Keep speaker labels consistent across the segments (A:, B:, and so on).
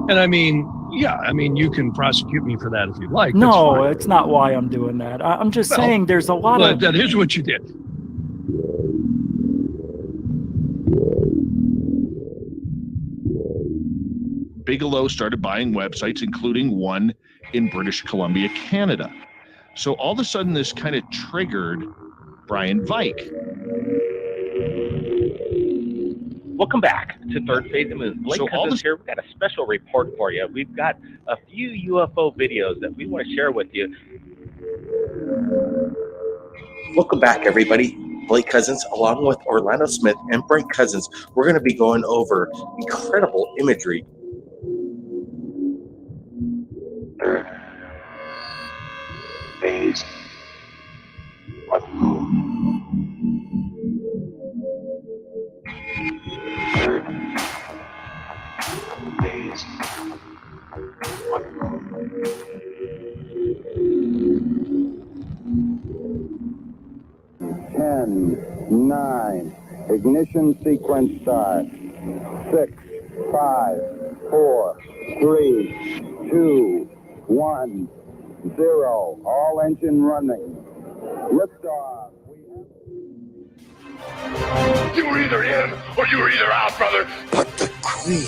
A: And I mean, yeah, I mean, you can prosecute me for that if you'd like.
B: No, it's not why I'm doing that. I'm just saying there's a lot of...
A: That is what you did.
C: Bigelow started buying websites, including one in British Columbia, Canada. So all of a sudden, this kind of triggered Brian Vike.
D: Welcome back to Third Phase of Moon. Blake Cousins here. We've got a special report for you. We've got a few UFO videos that we want to share with you.
E: Welcome back, everybody. Blake Cousins, along with Orlando Smith and Brent Cousins, we're going to be going over incredible imagery.
F: Third phase of moon. Third phase of moon.
G: 10, 9, ignition sequence start. 6, 5, 4, 3, 2, 1, 0. All engine running. Liftoff.
H: You were either in or you were either out, brother.
I: But the cream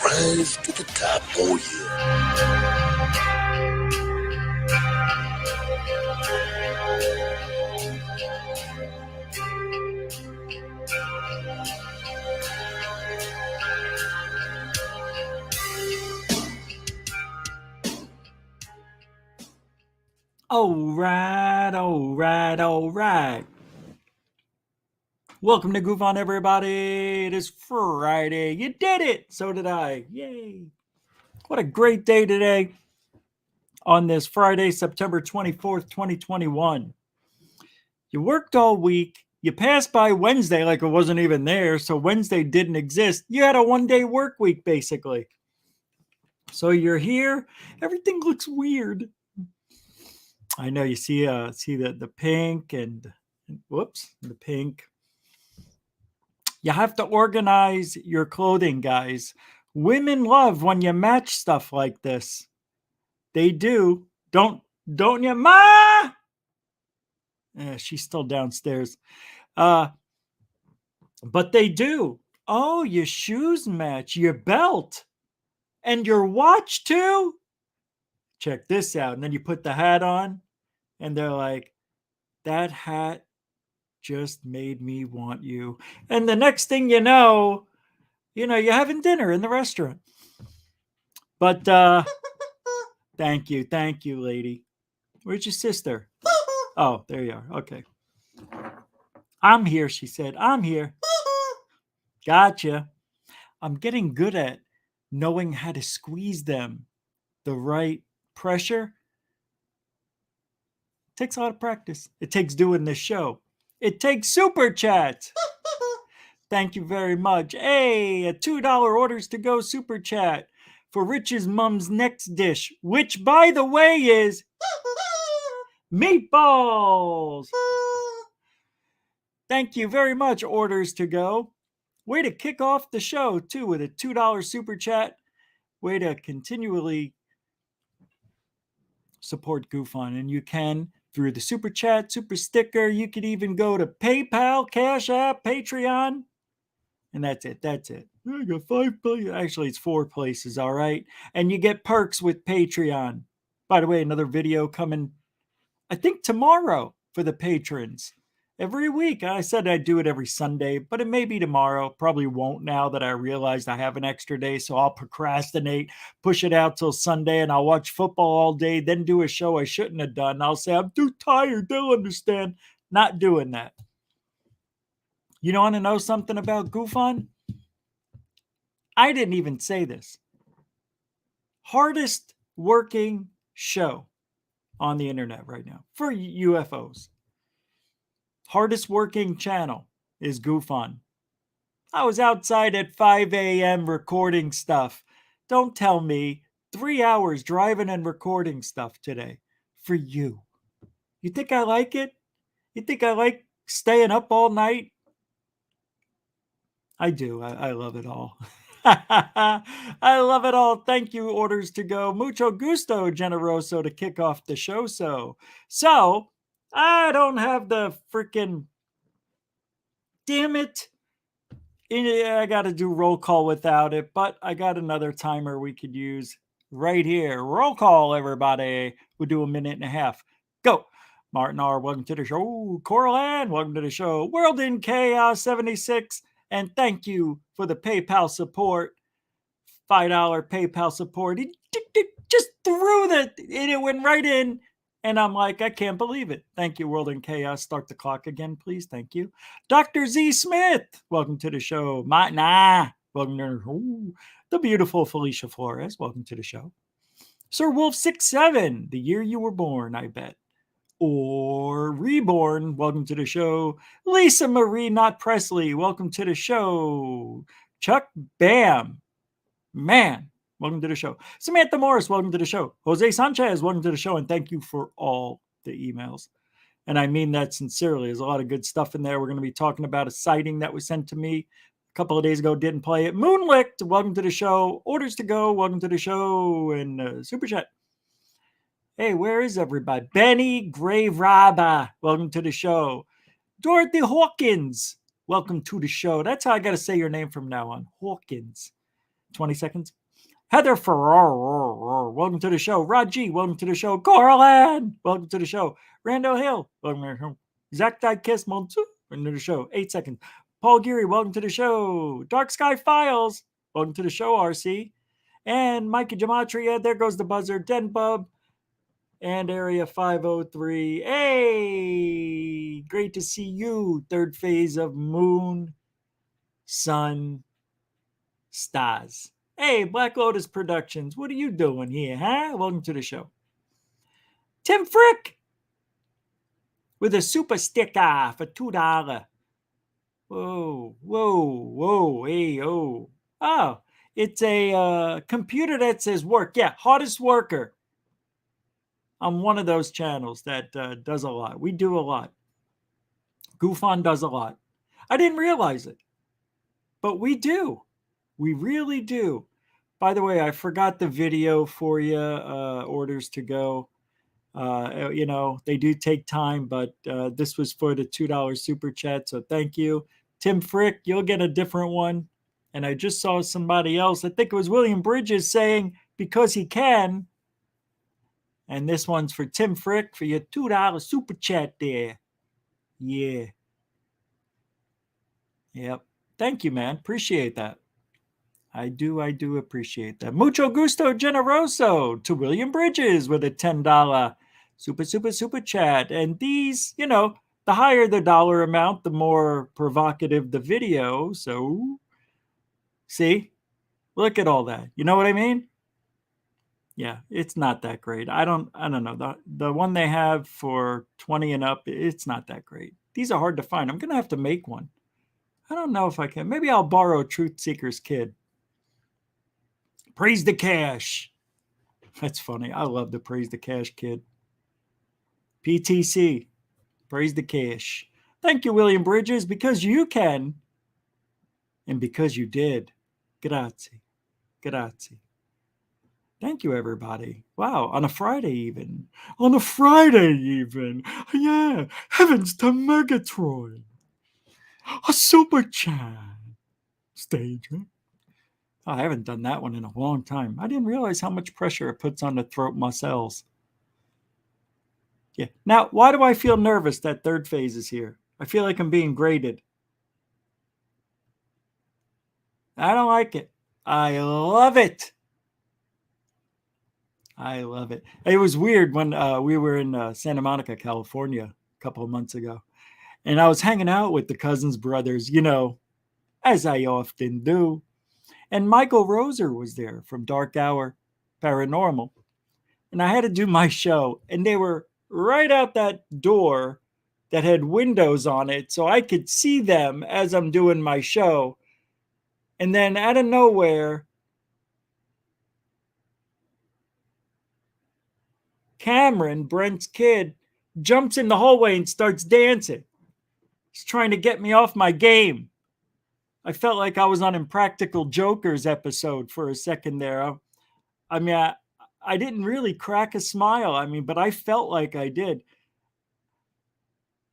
I: rise to the top for you.
B: All right. Welcome to Goof On, everybody. It is Friday. You did it. So did I. Yay. What a great day today on this Friday, September 24th, 2021. You worked all week. You passed by Wednesday like it wasn't even there, so Wednesday didn't exist. You had a one-day work week, basically. So you're here. Everything looks weird. I know you see the pink and whoops, the pink. You have to organize your clothing, guys. Women love when you match stuff like this. They do. Don't you, Ma? Yeah, she's still downstairs. But they do. Oh, your shoes match, your belt, and your watch too? Check this out. And then you put the hat on, and they're like, that hat just made me want you. And the next thing you know, you're having dinner in the restaurant. But thank you, lady. Where's your sister? Oh, there you are. Okay. I'm here, she said. I'm here. Gotcha. I'm getting good at knowing how to squeeze them the right pressure. It takes a lot of practice. It takes doing this show. It takes super chats. Thank you very much. Hey, a $2 orders to go super chat for Rich's mom's next dish, which, by the way, is meatballs. Thank you very much, orders to go. Way to kick off the show, too, with a $2 super chat. Way to continually support Goof On. And you can through the super chat, super sticker. You could even go to PayPal, Cash App, Patreon. And that's it. I got 5 places. Actually, it's 4 places, all right? And you get perks with Patreon. By the way, another video coming, I think, tomorrow for the patrons. Every week. I said I'd do it every Sunday, but it may be tomorrow. Probably won't now that I realized I have an extra day, so I'll procrastinate, push it out till Sunday, and I'll watch football all day, then do a show I shouldn't have done. I'll say, I'm too tired. They'll understand. Not doing that. You want to know something about Goof On? I didn't even say this. Hardest working show on the internet right now for UFOs. Hardest working channel is Goof On. I was outside at 5 a.m. recording stuff. Don't tell me 3 hours driving and recording stuff today for you. You think I like it? You think I like staying up all night? I do. I love it all. I love it all. Thank you. Orders to go. Mucho gusto, generoso, to kick off the show. So I don't have the freaking, damn it. I got to do roll call without it, but I got another timer we could use right here. Roll call, everybody. We'll do a minute and a half. Go. Martin R., welcome to the show. Coral Ann, welcome to the show. World in Chaos 76, and thank you for the PayPal support. $5 PayPal support. He just threw that, and it went right in. And I'm like, I can't believe it. Thank you, World in Chaos. Start the clock again, please. Thank you. Dr. Z. Smith, welcome to the show. Welcome to the beautiful Felicia Flores. Welcome to the show. Sir Wolf 67, the year you were born, I bet. Or reborn, welcome to the show. Lisa Marie, not Presley, welcome to the show. Chuck Bam, man, welcome to the show. Samantha Morris, welcome to the show. Jose Sanchez, welcome to the show, and thank you for all the emails. And I mean that sincerely. There's a lot of good stuff in there. We're going to be talking about a sighting that was sent to me a couple of days ago. Didn't play it. Moonlicht, welcome to the show. Orders to go, welcome to the show. And Super Chat. Hey, where is everybody? Benny Grave Rabba, welcome to the show. Dorothy Hawkins, welcome to the show. That's how I got to say your name from now on. Hawkins. 20 seconds. Heather Farrar, welcome to the show. Raji, welcome to the show. Coral Ann, welcome to the show. Randall Hill, welcome to the show. Zach Kiss Montu, welcome to the show. 8 seconds. Paul Geary, welcome to the show. Dark Sky Files, welcome to the show, RC. And Mikey Gematria, there goes the buzzer. Den Bub, and Area 503. Hey, great to see you. Third phase of Moon, Sun, Stars. Hey, Black Lotus Productions, what are you doing here, huh? Welcome to the show. Tim Frick with a super sticker for $2. Whoa, hey, oh. Oh, it's a computer that says work. Yeah, hardest worker. I'm one of those channels that does a lot. We do a lot. GoofOn does a lot. I didn't realize it, but we do. We really do. By the way, I forgot the video for you, orders to go. They do take time, but this was for the $2 super chat, so thank you. Tim Frick, you'll get a different one. And I just saw somebody else, I think it was William Bridges, saying, because he can. And this one's for Tim Frick for your $2 super chat there. Yeah. Yep. Thank you, man. Appreciate that. I do appreciate that. Mucho gusto generoso to William Bridges with a $10 super chat. And these, the higher the dollar amount, the more provocative the video. So, see? Look at all that. You know what I mean? Yeah, it's not that great. I don't know. The one they have for 20 and up, it's not that great. These are hard to find. I'm going to have to make one. I don't know if I can. Maybe I'll borrow Truth Seeker's Kid. Praise the Cash. That's funny. I love the Praise the Cash Kid. PTC. Praise the Cash. Thank you, William Bridges, because you can and because you did. Grazie. Thank you, everybody. Wow, on a Friday even. Yeah, heavens to Megatron. A super chat. Stage. Oh, I haven't done that one in a long time. I didn't realize how much pressure it puts on the throat muscles. Yeah. Now, why do I feel nervous that third phase is here? I feel like I'm being graded. I don't like it. I love it. It was weird when we were in Santa Monica, California, a couple of months ago. And I was hanging out with the Cousins brothers, as I often do. And Michael Roser was there from Dark Hour Paranormal. And I had to do my show. And they were right out that door that had windows on it. So I could see them as I'm doing my show. And then out of nowhere, Cameron, Brent's kid, jumps in the hallway and starts dancing. He's trying to get me off my game. I felt like I was on Impractical Jokers episode for a second there. I mean, I didn't really crack a smile. I mean, but I felt like I did.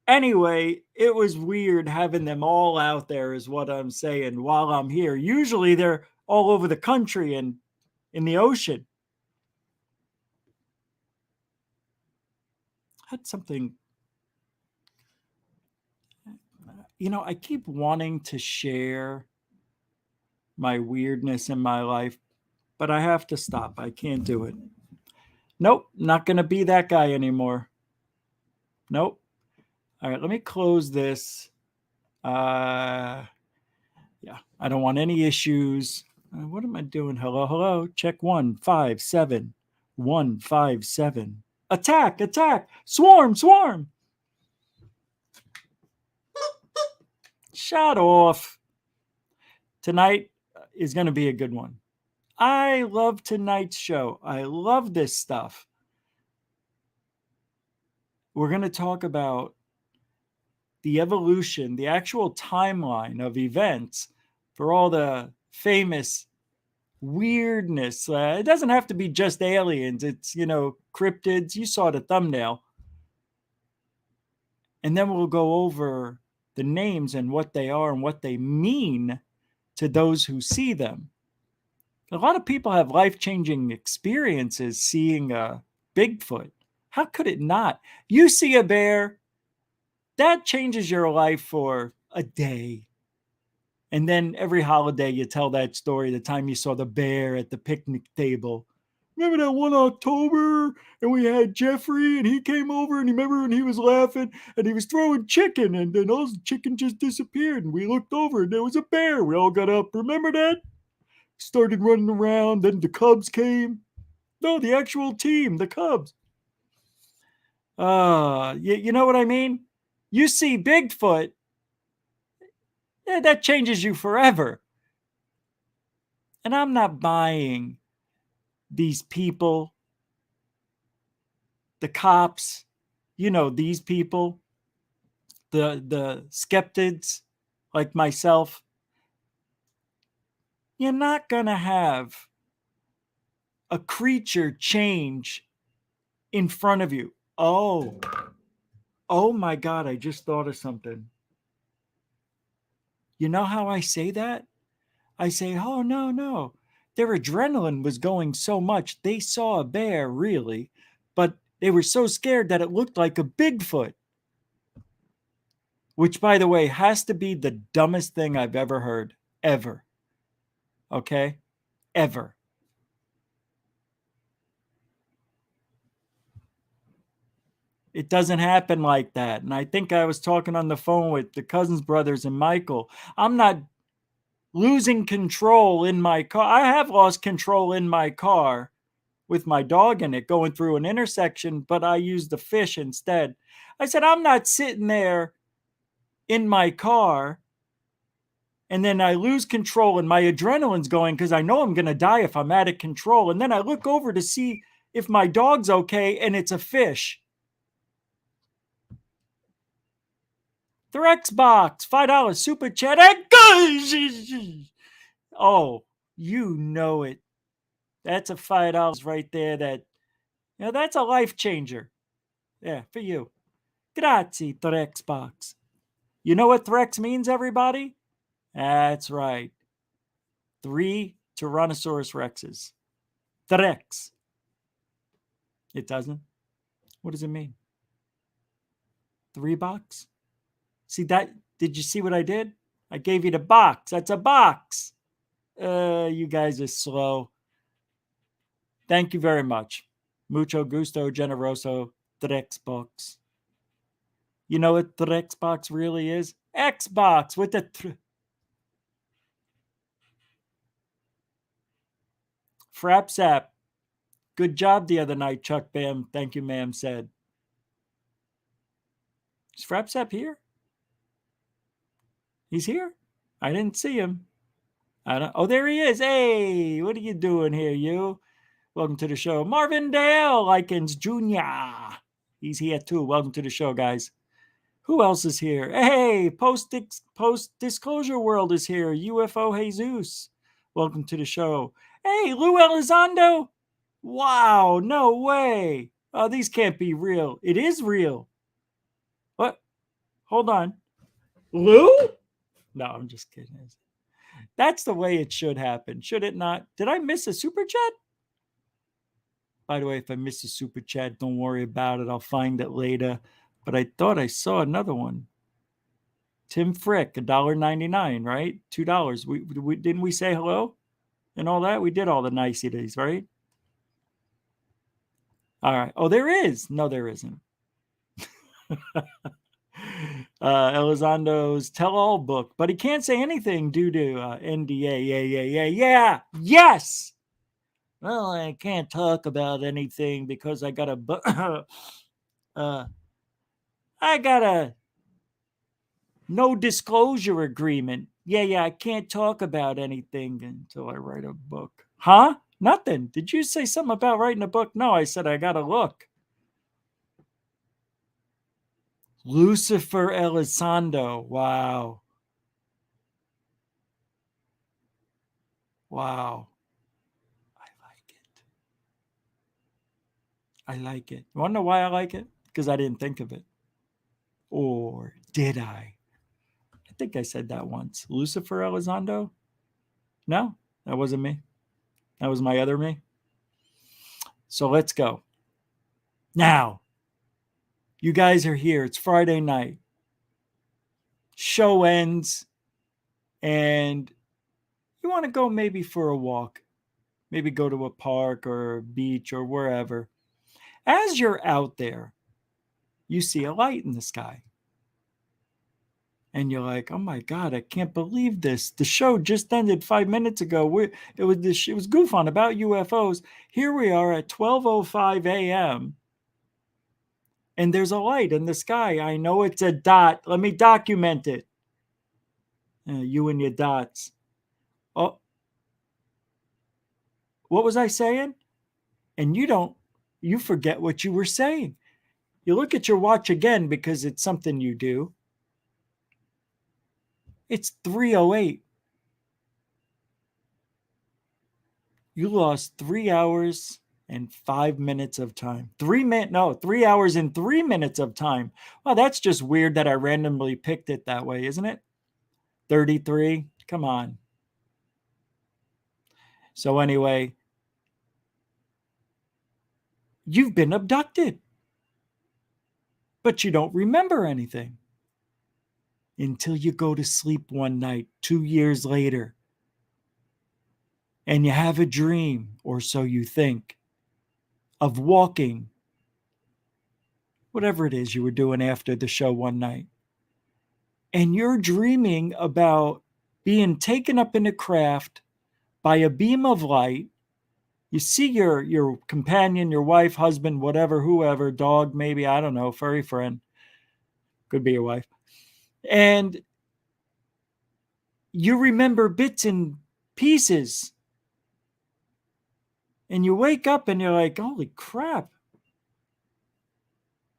B: Anyway, it was weird having them all out there is what I'm saying while I'm here. Usually they're all over the country and in the ocean. Had something, I keep wanting to share my weirdness in my life, but I have to stop. I can't do it. Nope, not going to be that guy anymore. Nope. All right, let me close this. Yeah, I don't want any issues. What am I doing? Hello, hello. Check 157. 157. Attack, attack. Swarm, swarm. Shut off. Tonight is going to be a good one. I love tonight's show. I love this stuff. We're going to talk about the evolution, the actual timeline of events for all the famous weirdness. It doesn't have to be just aliens. It's, cryptids. You saw the thumbnail. And then we'll go over the names and what they are and what they mean to those who see them. A lot of people have life-changing experiences seeing a Bigfoot. How could it not? You see a bear, that changes your life for a day. And then every holiday you tell that story, the time you saw the bear at the picnic table. Remember that one October and we had Jeffrey and he came over and he was laughing and he was throwing chicken and then all the chicken just disappeared and we looked over and there was a bear. We all got up. Remember that? Started running around. Then the Cubs came. No, the actual team, the Cubs. You know what I mean? You see Bigfoot, that changes you forever. And I'm not buying these people, the cops, these people, the skeptics like myself. You're not going to have a creature change in front of you. Oh my God, I just thought of something. You know how I say that? I say, oh, no. Their adrenaline was going so much. They saw a bear, really, but they were so scared that it looked like a Bigfoot. Which, by the way, has to be the dumbest thing I've ever heard. Ever. Okay? Ever. It doesn't happen like that. And I think I was talking on the phone with the Cousins brothers and Michael. I'm not losing control in my car. I have lost control in my car with my dog in it going through an intersection, but I used the fish instead. I said, I'm not sitting there in my car and then I lose control and my adrenaline's going because I know I'm going to die if I'm out of control. And then I look over to see if my dog's okay and it's a fish. Their Xbox, $5 super chat. Oh, you know it. That's a $5 right there. That's a life changer. Yeah, for you. Grazie, Xbox. You know what Threx means, everybody? That's right. 3 Tyrannosaurus Rexes. Threx. It doesn't? What does it mean? 3 box? See that? Did you see what I did? I gave you the box. That's a box. You guys are slow. Thank you very much. Mucho gusto, generoso, Xbox. You know what the Xbox really is? Xbox with the Frapsap. Good job the other night, Chuck Bam. Thank you, ma'am said. Is Frapsap here? He's here? I didn't see him. Oh, there he is. Hey, what are you doing here, you? Welcome to the show. Marvin Dale Likens Jr. He's here too. Welcome to the show, guys. Who else is here? Hey, Post Disclosure World is here. UFO Jesus. Welcome to the show. Hey, Lou Elizondo. Wow, no way. Oh, these can't be real. It is real. What? Hold on. Lou? No, I'm just kidding. That's the way it should happen, should it not? Did I miss a super chat? By the way, if I miss a super chat, don't worry about it. I'll find it later. But I thought I saw another one. Tim Frick, $1.99, right? $2. We didn't we say hello and all that? We did all the niceties, right? All right. Oh, there is. No, there isn't. Elizondo's tell-all book, but he can't say anything due to NDA. Yeah. Yes. Well, I can't talk about anything because I got a I got a no disclosure agreement. Yeah, I can't talk about anything until I write a book. Huh? Nothing. Did you say something about writing a book? No, I said I got to look. Lucifer Elizondo. Wow. Wow. I like it. You want to know why I like it? Because I didn't think of it. Or did I? I think I said that once. Lucifer Elizondo? No, that wasn't me. That was my other me. So let's go. Now, you guys are here. It's Friday night. Show ends. And you want to go maybe for a walk. Maybe go to a park or a beach or wherever. As you're out there, you see a light in the sky. And you're like, oh my God, I can't believe this. The show just ended 5 minutes ago. It was goof on about UFOs. Here we are at 12:05 a.m. And there's a light in the sky. I know it's a dot. Let me document it. You and your dots. Oh, what was I saying? And you forget what you were saying. You look at your watch again because it's something you do. It's 3:08. You lost 3 hours and 5 minutes of time. 3 hours and 3 minutes of time. Well, that's just weird that I randomly picked it that way, isn't it? 33. Come on. So anyway, you've been abducted. But you don't remember anything until you go to sleep one night 2 years later. And you have a dream, or so you think, of walking, whatever it is you were doing after the show one night. And you're dreaming about being taken up in a craft by a beam of light. You see your companion, your wife, husband, whatever, whoever, dog, maybe, I don't know, furry friend. Could be your wife. And you remember bits and pieces. And you wake up and you're like, holy crap.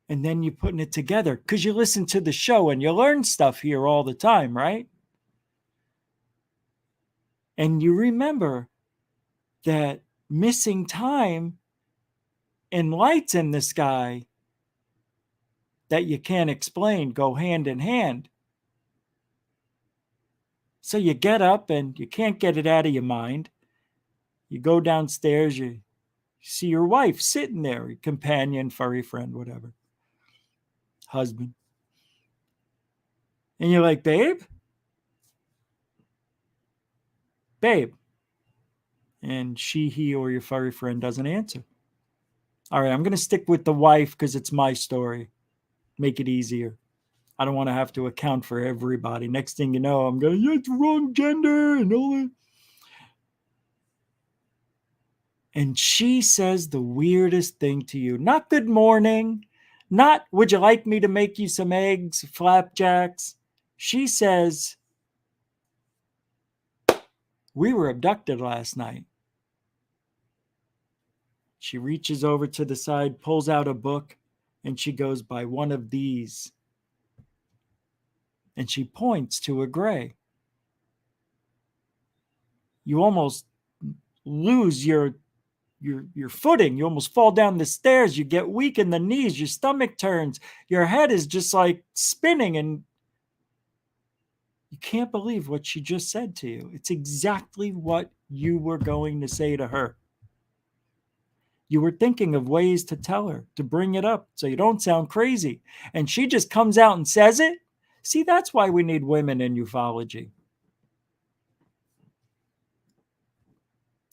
B: And then you're putting it together because you listen to the show and you learn stuff here all the time, right? And you remember that missing time and lights in the sky that you can't explain go hand in hand. So you get up and you can't get it out of your mind. You go downstairs, you see your wife sitting there, your companion, furry friend, whatever, husband. And you're like, babe? Babe. And she, he, or your furry friend doesn't answer. All right, I'm going to stick with the wife because it's my story. Make it easier. I don't want to have to account for everybody. Next thing you know, I'm going, yeah, it's the wrong gender and all that. And she says the weirdest thing to you. Not good morning. Not, would you like me to make you some eggs, flapjacks? She says, we were abducted last night. She reaches over to the side, pulls out a book, and she goes, by one of these. And she points to a gray. You almost lose your footing. You almost fall down the stairs. You get weak in the knees. Your stomach turns. Your head is just like spinning, and you can't believe what she just said to you. It's exactly what you were going to say to her. You were thinking of ways to tell her, to bring it up so you don't sound crazy. And she just comes out and says it. See, that's why we need women in ufology.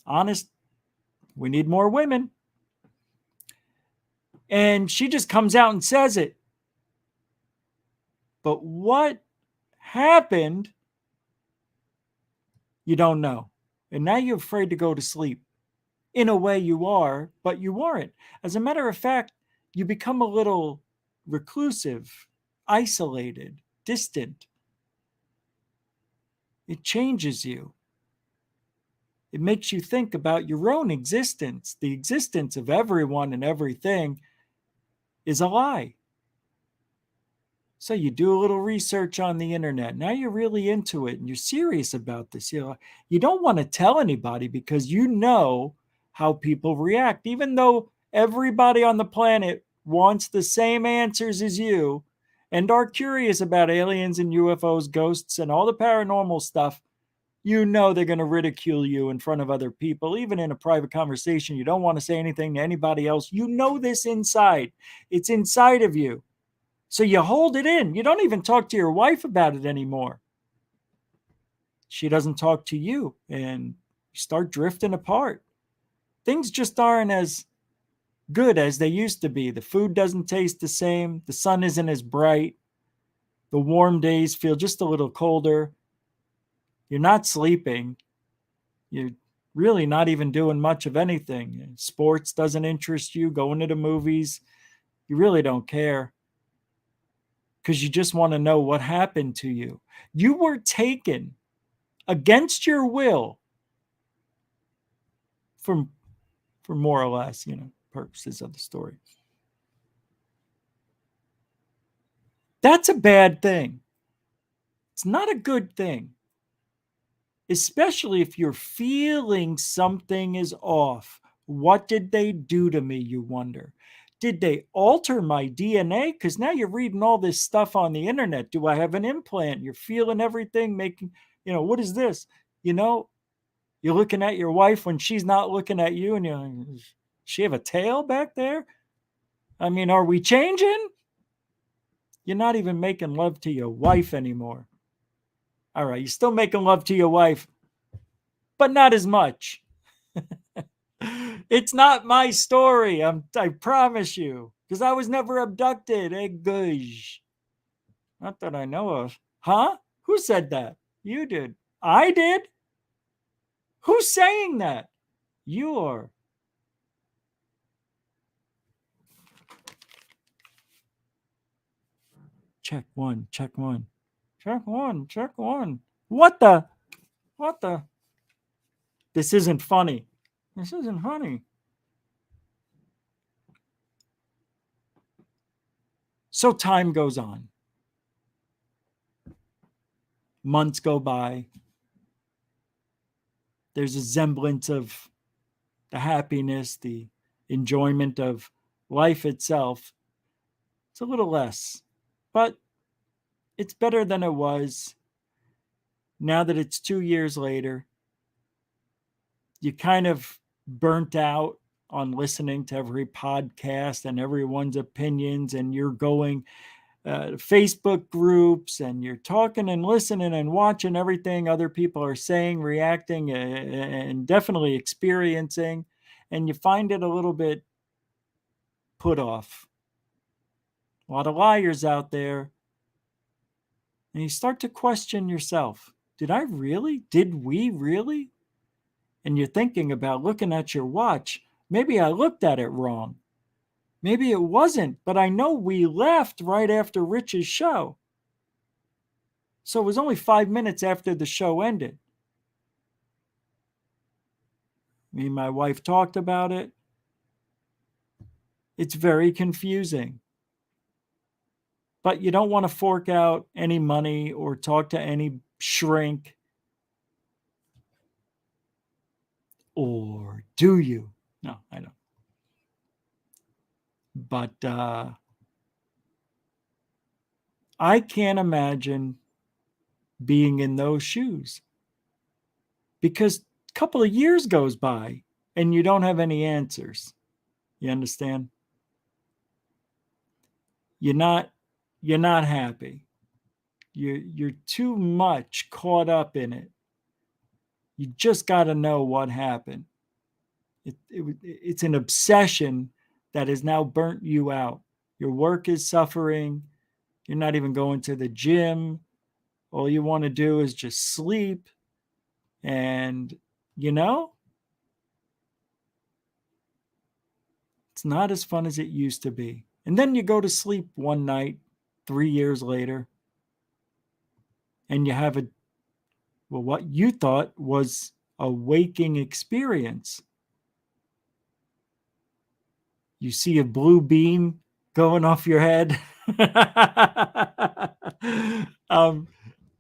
B: Honest, we need more women. And she just comes out and says it. But what happened, you don't know. And now you're afraid to go to sleep. In a way you are, but you weren't. As a matter of fact, you become a little reclusive, isolated, distant. It changes you. It makes you think about your own existence. The existence of everyone and everything is a lie. So you do a little research on the internet. Now you're really into it and you're serious about this. You don't want to tell anybody because you know how people react. Even though everybody on the planet wants the same answers as you and are curious about aliens and UFOs, ghosts, and all the paranormal stuff, you know they're going to ridicule you in front of other people. Even in a private conversation, you don't want to say anything to anybody else. You know this inside. It's inside of you. So you hold it in. You don't even talk to your wife about it anymore. She doesn't talk to you, and you start drifting apart. Things just aren't as good as they used to be. The food doesn't taste the same. The sun isn't as bright. The warm days feel just a little colder. You're not sleeping. You're really not even doing much of anything. Sports doesn't interest you. Going to the movies, you really don't care. Because you just want to know what happened to you. You were taken against your will for more or less, purposes of the story. That's a bad thing. It's not a good thing. Especially if you're feeling something is off. What did they do to me, you wonder? Did they alter my DNA? Because now you're reading all this stuff on the internet. Do I have an implant? You're feeling everything, making, what is this? You're looking at your wife when she's not looking at you, and you're like, does she have a tail back there? I mean, are we changing? You're not even making love to your wife anymore. All right, you're still making love to your wife, but not as much. It's not my story. I promise you, because I was never abducted. Gosh. Not that I know of. Huh? Who said that? You did. I did? Who's saying that? You are. Check one. Check one. Check one. Check one. What the? This isn't funny. This isn't funny. So time goes on. Months go by. There's a semblance of the happiness, the enjoyment of life itself. It's a little less, but it's better than it was. Now that it's 2 years later, you kind of burnt out on listening to every podcast and everyone's opinions, and you're going Facebook groups, and you're talking and listening and watching everything other people are saying, reacting, and definitely experiencing, and you find it a little bit put off. A lot of liars out there, and you start to question yourself. Did I really? Did we really? And you're thinking about looking at your watch. Maybe I looked at it wrong. Maybe it wasn't, but I know we left right after Rich's show. So it was only 5 minutes after the show ended. Me and my wife talked about it. It's very confusing. but you don't want to fork out any money or talk to any shrink. Or do you? No, I don't. But I can't imagine being in those shoes, because a couple of years goes by and you don't have any answers. You understand? You're not happy. You're too much caught up in it. You just got to know what happened. It's an obsession that has now burnt you out. Your work is suffering. You're not even going to the gym. All you want to do is just sleep. And, it's not as fun as it used to be. And then you go to sleep one night, 3 years later, and you have what you thought was a waking experience. You see a blue beam going off your head.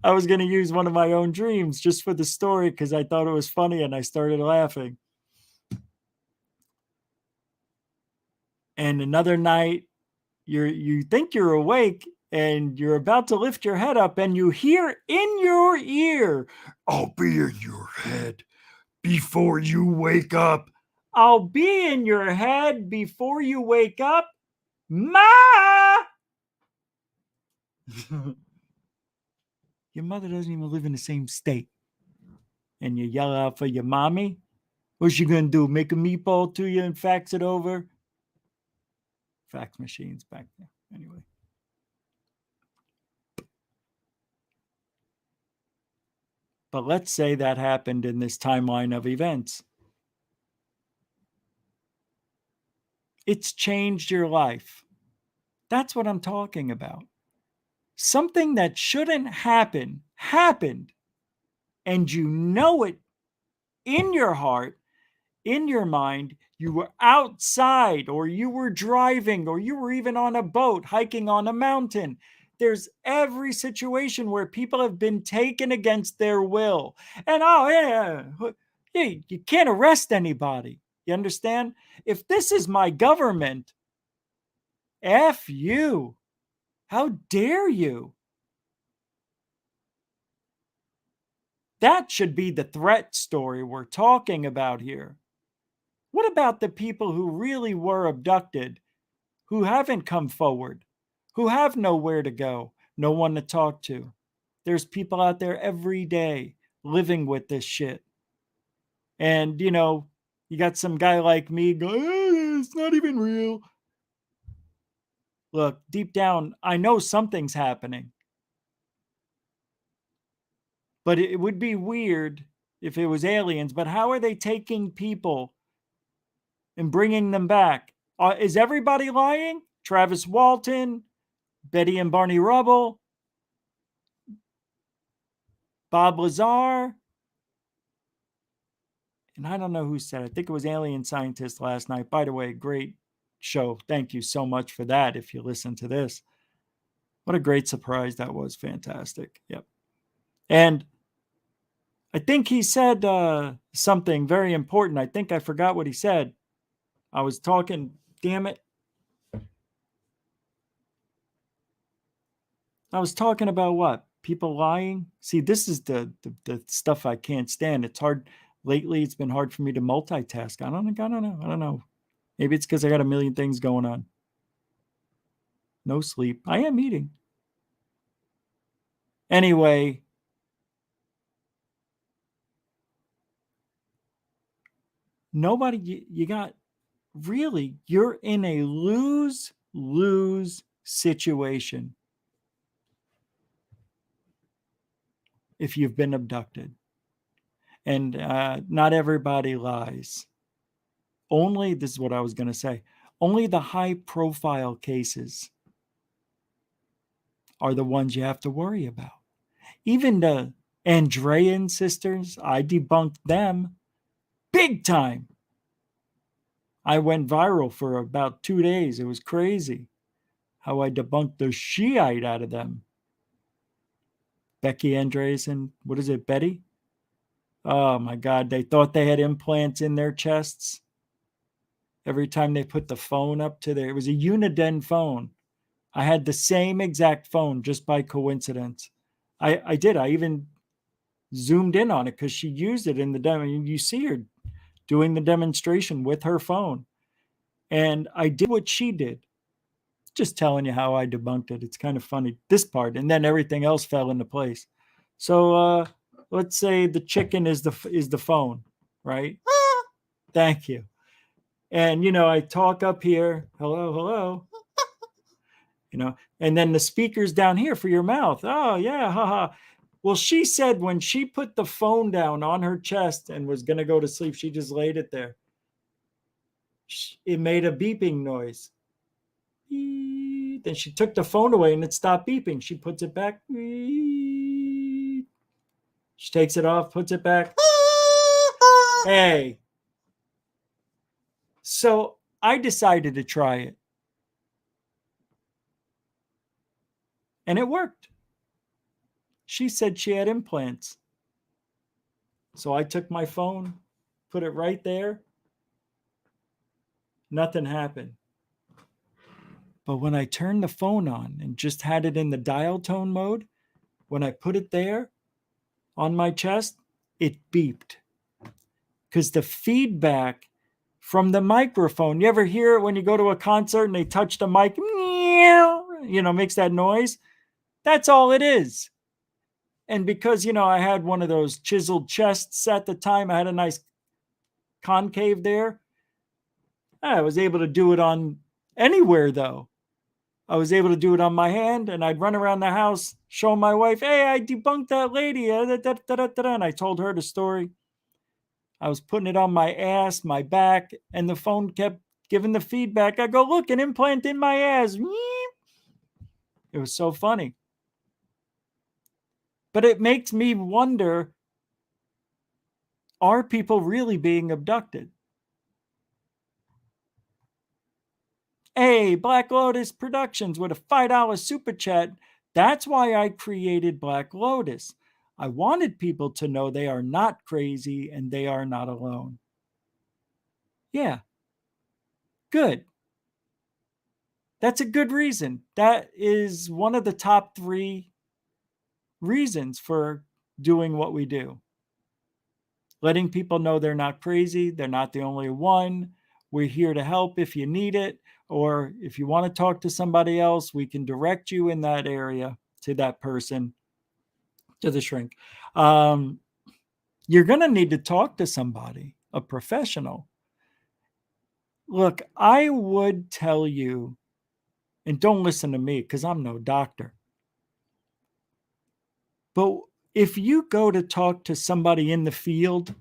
B: I was going to use one of my own dreams just for the story because I thought it was funny and I started laughing. And another night, you think you're awake and you're about to lift your head up and you hear in your ear,
J: "I'll be in your head before you wake up."
B: I'll be in your head before you wake up, Ma! Your mother doesn't even live in the same state. And you yell out for your mommy. What's she going to do? Make a meatball to you and fax it over? Fax machines back there. Anyway. But let's say that happened in this timeline of events. It's changed your life. That's what I'm talking about. Something that shouldn't happen, happened. And you know it in your heart, in your mind. You were outside, or you were driving, or you were even on a boat, hiking on a mountain. There's every situation where people have been taken against their will. And you can't arrest anybody. You understand? If this is my government, F you. How dare you? That should be the threat story we're talking about here. What about the people who really were abducted, who haven't come forward, who have nowhere to go, no one to talk to? There's people out there every day living with this shit. And, you got some guy like me going, it's not even real. Look, deep down, I know something's happening. But it would be weird if it was aliens. But how are they taking people and bringing them back? Is everybody lying? Travis Walton, Betty and Barney Rubble, Bob Lazar. And I don't know who said it. I think it was Alien Scientist last night. By the way, great show. Thank you so much for that if you listen to this. What a great surprise that was. Fantastic. Yep. And I think he said something very important. I think I forgot what he said. I was talking, damn it. I was talking about what? People lying? See, this is the stuff I can't stand. It's hard. Lately, it's been hard for me to multitask. I don't know. Maybe it's because I got a million things going on. No sleep. I am eating. Anyway. Nobody, you're in a lose-lose situation if you've been abducted. And not everybody lies. This is what I was going to say, only the high-profile cases are the ones you have to worry about. Even the Andrean sisters, I debunked them big time. I went viral for about 2 days. It was crazy. how I debunked the Shiite out of them. Becky Andreessen, what is it, Betty? Oh my God, they thought they had implants in their chests. Every time they put the phone up to there, it was a Uniden phone. I had the same exact phone just by coincidence. I did. I even zoomed in on it because she used it in the demo. You see her doing the demonstration with her phone. And I did what she did. Just telling you how I debunked it. It's kind of funny, this part. And then everything else fell into place. So let's say the chicken is the phone, right? Thank you. And, I talk up here, hello, hello, and then the speaker's down here for your mouth. Oh, yeah, haha. Well, she said when she put the phone down on her chest and was going to go to sleep, she just laid it there. It made a beeping noise. Then she took the phone away and it stopped beeping. She puts it back. She takes it off, puts it back. Hey. So I decided to try it. And it worked. She said she had implants. So I took my phone, put it right there. Nothing happened. But when I turned the phone on and just had it in the dial tone mode, when I put it there on my chest, it beeped. Because the feedback from the microphone, you ever hear it when you go to a concert and they touch the mic, makes that noise? That's all it is. And because, I had one of those chiseled chests at the time, I had a nice concave there. I was able to do it on anywhere, though. I was able to do it on my hand, and I'd run around the house, show my wife, hey, I debunked that lady. And I told her the story. I was putting it on my ass, my back, and the phone kept giving the feedback. I go, look, an implant in my ass. It was so funny. But it makes me wonder, are people really being abducted? Hey, Black Lotus Productions with a $5 super chat. That's why I created Black Lotus. I wanted people to know they are not crazy and they are not alone. Yeah. Good. That's a good reason. That is one of the top 3 reasons for doing what we do. Letting people know they're not crazy. They're not the only one. We're here to help if you need it. Or if you want to talk to somebody else, we can direct you in that area to that person, to the shrink. You're going to need to talk to somebody, a professional. Look, I would tell you, and don't listen to me because I'm no doctor. But if you go to talk to somebody in the field,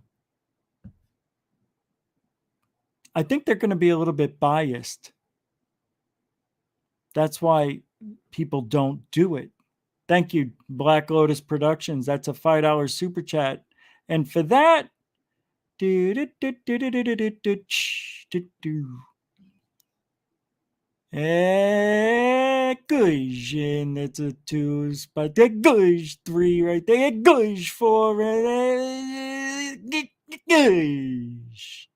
B: I think they're going to be a little bit biased. That's why people don't do it. Thank you, Black Lotus Productions. That's a $5 super chat. And for that, gush, and it's a 2 spot. That gush 3 right there. Gush 4. Gush.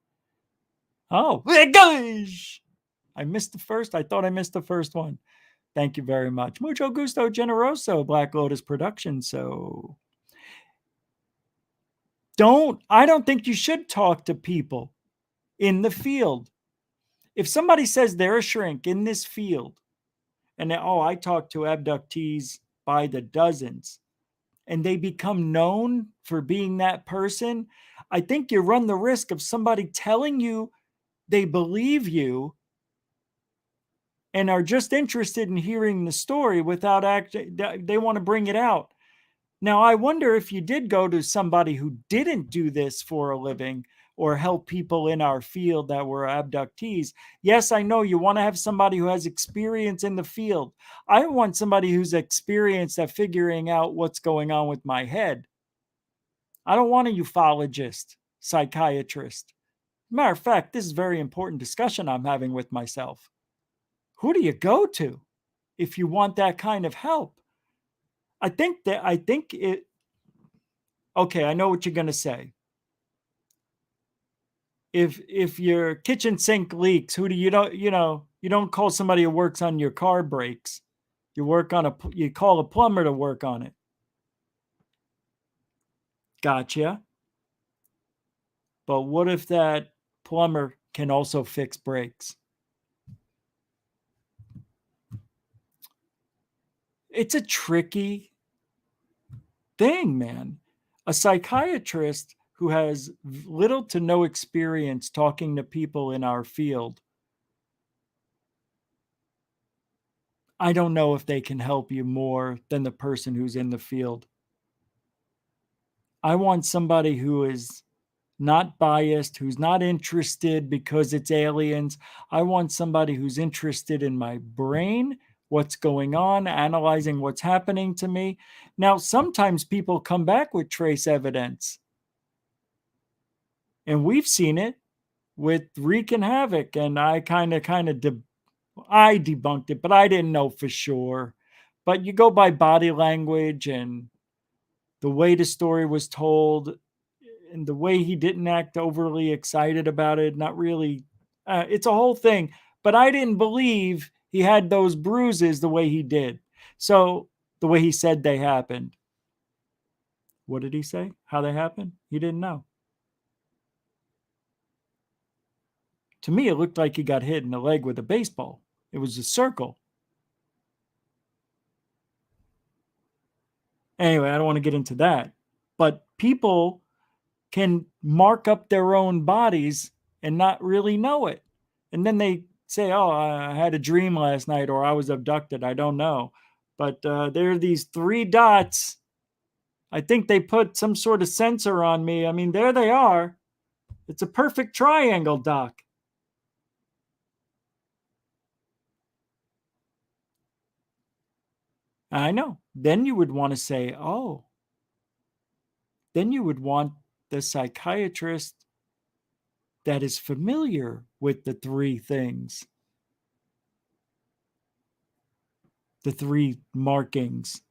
B: Oh, gush. I missed the first. I thought I missed the first one. Thank you very much. Mucho gusto generoso, Black Lotus Productions. So I don't think you should talk to people in the field. If somebody says they're a shrink in this field, and I talk to abductees by the dozens, and they become known for being that person, I think you run the risk of somebody telling you they believe you and are just interested in hearing the story without they want to bring it out. Now, I wonder if you did go to somebody who didn't do this for a living or help people in our field that were abductees. Yes, I know you want to have somebody who has experience in the field. I want somebody who's experienced at figuring out what's going on with my head. I don't want a ufologist, psychiatrist. Matter of fact, this is a very important discussion I'm having with myself. Who do you go to? if you want that kind of help. I think it, okay, I know what you're going to say. If your kitchen sink leaks, you don't call somebody who works on your car brakes. You call a plumber to work on it. Gotcha. But what if that plumber can also fix brakes? It's a tricky thing, man. A psychiatrist who has little to no experience talking to people in our field, I don't know if they can help you more than the person who's in the field. I want somebody who is not biased, who's not interested because it's aliens. I want somebody who's interested in my brain, what's going on, analyzing what's happening to me. Now, sometimes people come back with trace evidence. And we've seen it with wreaking havoc. And I debunked it, but I didn't know for sure. But you go by body language and the way the story was told and the way he didn't act overly excited about it, not really. It's a whole thing. But I didn't believe he had those bruises the way he did. So the way he said they happened. What did he say? How they happened? He didn't know. To me, it looked like he got hit in the leg with a baseball. It was a circle. Anyway, I don't want to get into that. But people can mark up their own bodies and not really know it. And then they say, oh, I had a dream last night or I was abducted. I don't know. But there are these 3 dots. I think they put some sort of sensor on me. I mean, there they are. It's a perfect triangle, Doc. I know. Then you would want to say, oh. Then you would want the psychiatrist that is familiar with the 3 things. The 3 markings.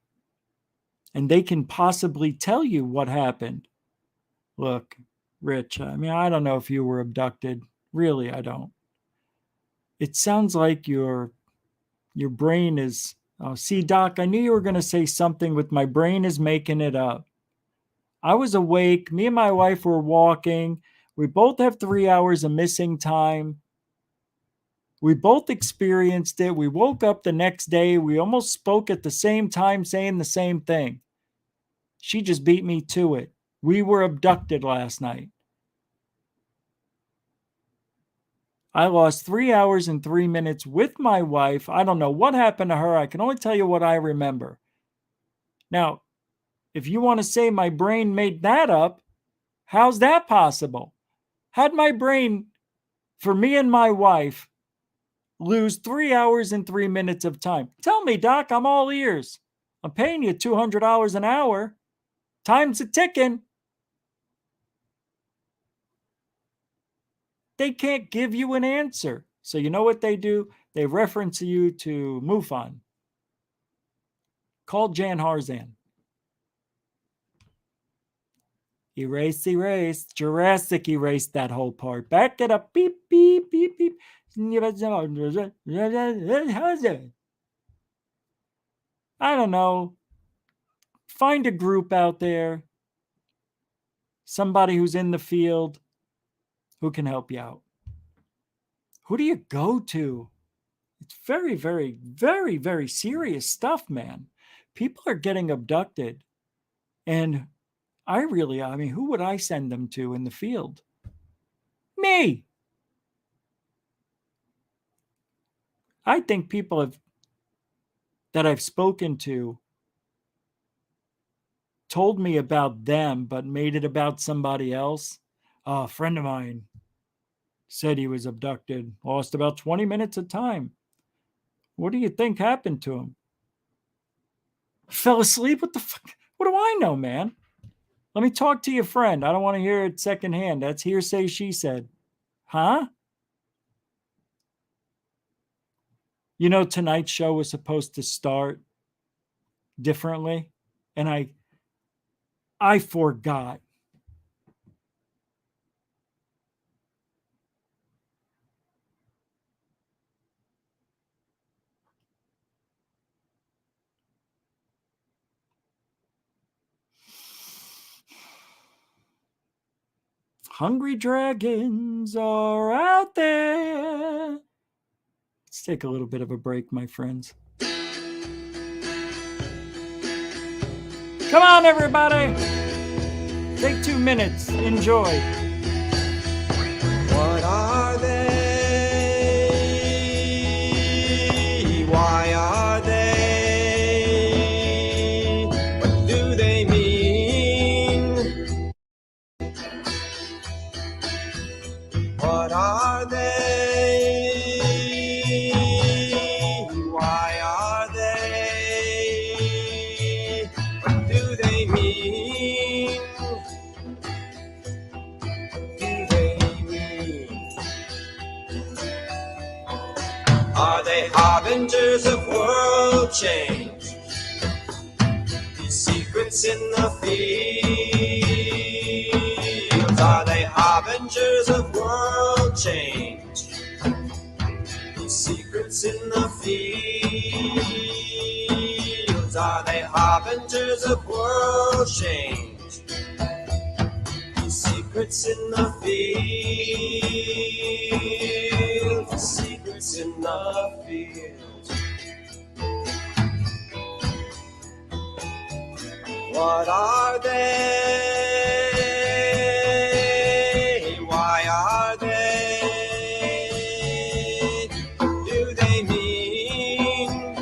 B: And they can possibly tell you what happened. Look, Rich, I mean, I don't know if you were abducted. Really, I don't. It sounds like your brain is... Oh, see, Doc, I knew you were going to say something with my brain is making it up. I was awake. Me and my wife were walking. We both have 3 hours of missing time. We both experienced it. We woke up the next day. We almost spoke at the same time saying the same thing. She just beat me to it. We were abducted last night. I lost 3 hours and 3 minutes with my wife. I don't know what happened to her. I can only tell you what I remember. Now, if you want to say my brain made that up, how's that possible? How'd my brain, for me and my wife, lose 3 hours and 3 minutes of time? Tell me, Doc, I'm all ears. I'm paying you $200 an hour. Time's a ticking. They can't give you an answer. So you know what they do? They reference you to MUFON. Call Jan Harzan. Erase. Jurassic erased that whole part. Back it up. Beep, beep, beep, beep. I don't know. Find a group out there. Somebody who's in the field who can help you out. Who do you go to? It's very, very, very, very serious stuff, man. People are getting abducted. And I mean, who would I send them to in the field? Me. I think people that I've spoken to told me about them, but made it about somebody else. A friend of mine said he was abducted, lost about 20 minutes of time. What do you think happened to him? Fell asleep? What the fuck? What do I know, man? Let me talk to your friend. I don't want to hear it secondhand. That's hearsay, she said. Huh? You know, tonight's show was supposed to start differently, and I forgot. Hungry dragons are out there. Let's take a little bit of a break, my friends. Come on, everybody. Take 2 minutes. Enjoy.
K: What are they? Why are they? What do they mean? What are they? Why are they? What do they mean? Are they harbingers of world change? These secrets in the fields. Are they harbingers of world change? These secrets in the fields. Are they harbingers of world change? These secrets in the fields. Secrets in the fields. What are they? Why are they? What do they mean?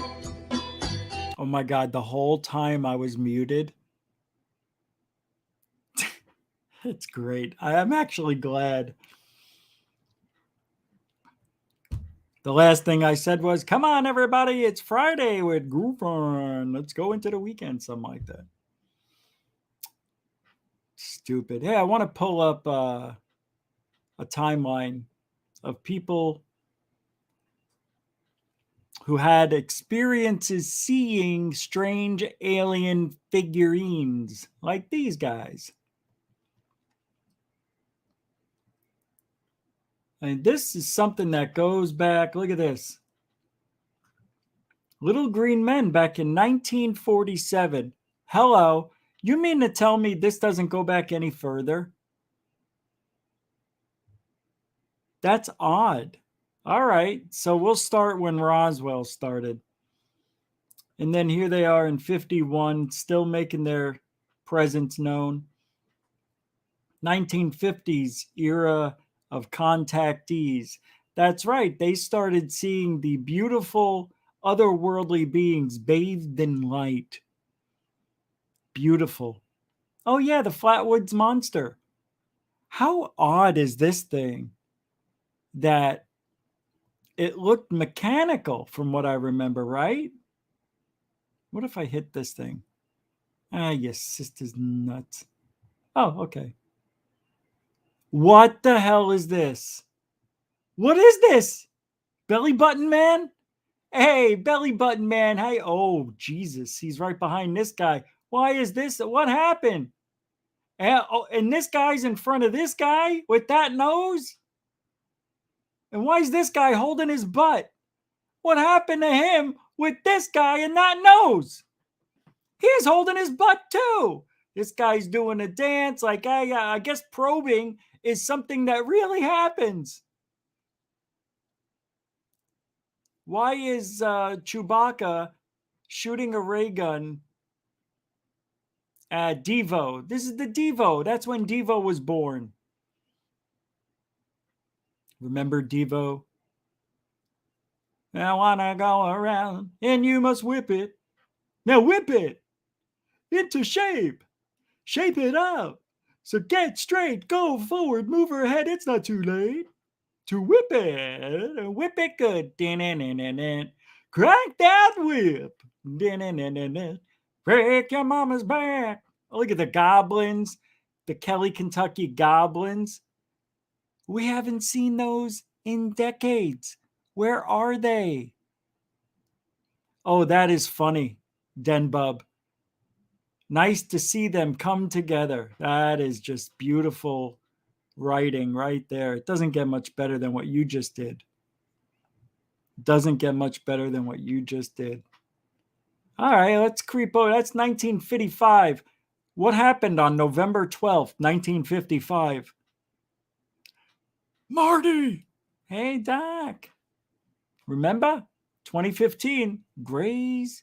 B: Oh my God, the whole time I was muted. It's great. I'm actually glad. The last thing I said was, come on, everybody. It's Friday with Groove On. Let's go into the weekend. Something like that. Stupid. Hey, I want to pull up a timeline of people who had experiences seeing strange alien figurines like these guys. And this is something that goes back. Look at this. Little Green Men back in 1947. Hello. You mean to tell me this doesn't go back any further? That's odd. All right. So we'll start when Roswell started. And then here they are in 51, still making their presence known. 1950s era of contactees. That's right. They started seeing the beautiful otherworldly beings bathed in light. Beautiful. Oh, yeah, the Flatwoods Monster. How odd is this thing that it looked mechanical from what I remember, right? What if I hit this thing? Ah, your sister's nuts. Oh, okay. What the hell is this? What is this? Belly Button Man? Hey, Belly Button Man. Hey, oh, Jesus. He's right behind this guy. Why is this? What happened? And this guy's in front of this guy with that nose? And why is this guy holding his butt? What happened to him with this guy and that nose? He's holding his butt too. This guy's doing a dance. Like, I guess probing is something that really happens. Why is Chewbacca shooting a ray gun at Devo? This is the Devo. That's when Devo was born. Remember Devo? I want to go around and you must whip it. Now whip it into shape. Shape it up. So get straight, go forward, move her head. It's not too late to whip it. Whip it good. Crank that whip. Break your mama's back. Oh, look at the goblins, the Kelly, Kentucky goblins. We haven't seen those in decades. Where are they? Oh, that is funny, Denbub. Nice to see them come together. That is just beautiful writing right there. It doesn't get much better than what you just did. Doesn't get much better than what you just did. All right, let's creep over. That's 1955. What happened on November 12th, 1955?
J: Marty!
B: Hey, Doc. Remember? 2015, Gray's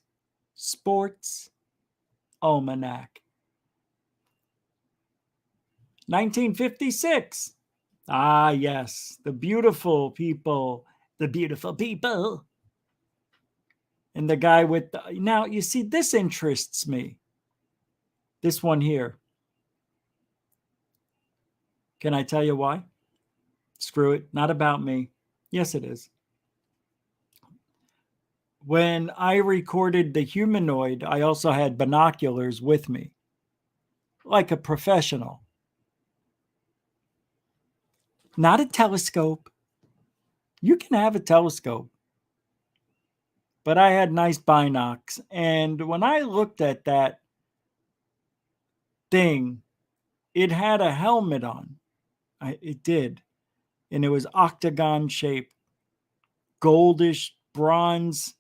B: Sports Almanac. 1956. Ah, yes, the beautiful people. The beautiful people. And the guy with the, now, you see, this interests me. This one here. Can I tell you why? Screw it. Not about me. Yes, it is. When I recorded the humanoid, I also had binoculars with me, like a professional. Not a telescope. You can have a telescope. But I had nice binocs. And when I looked at that thing, it had a helmet on. It did. And it was octagon shaped, goldish, bronze.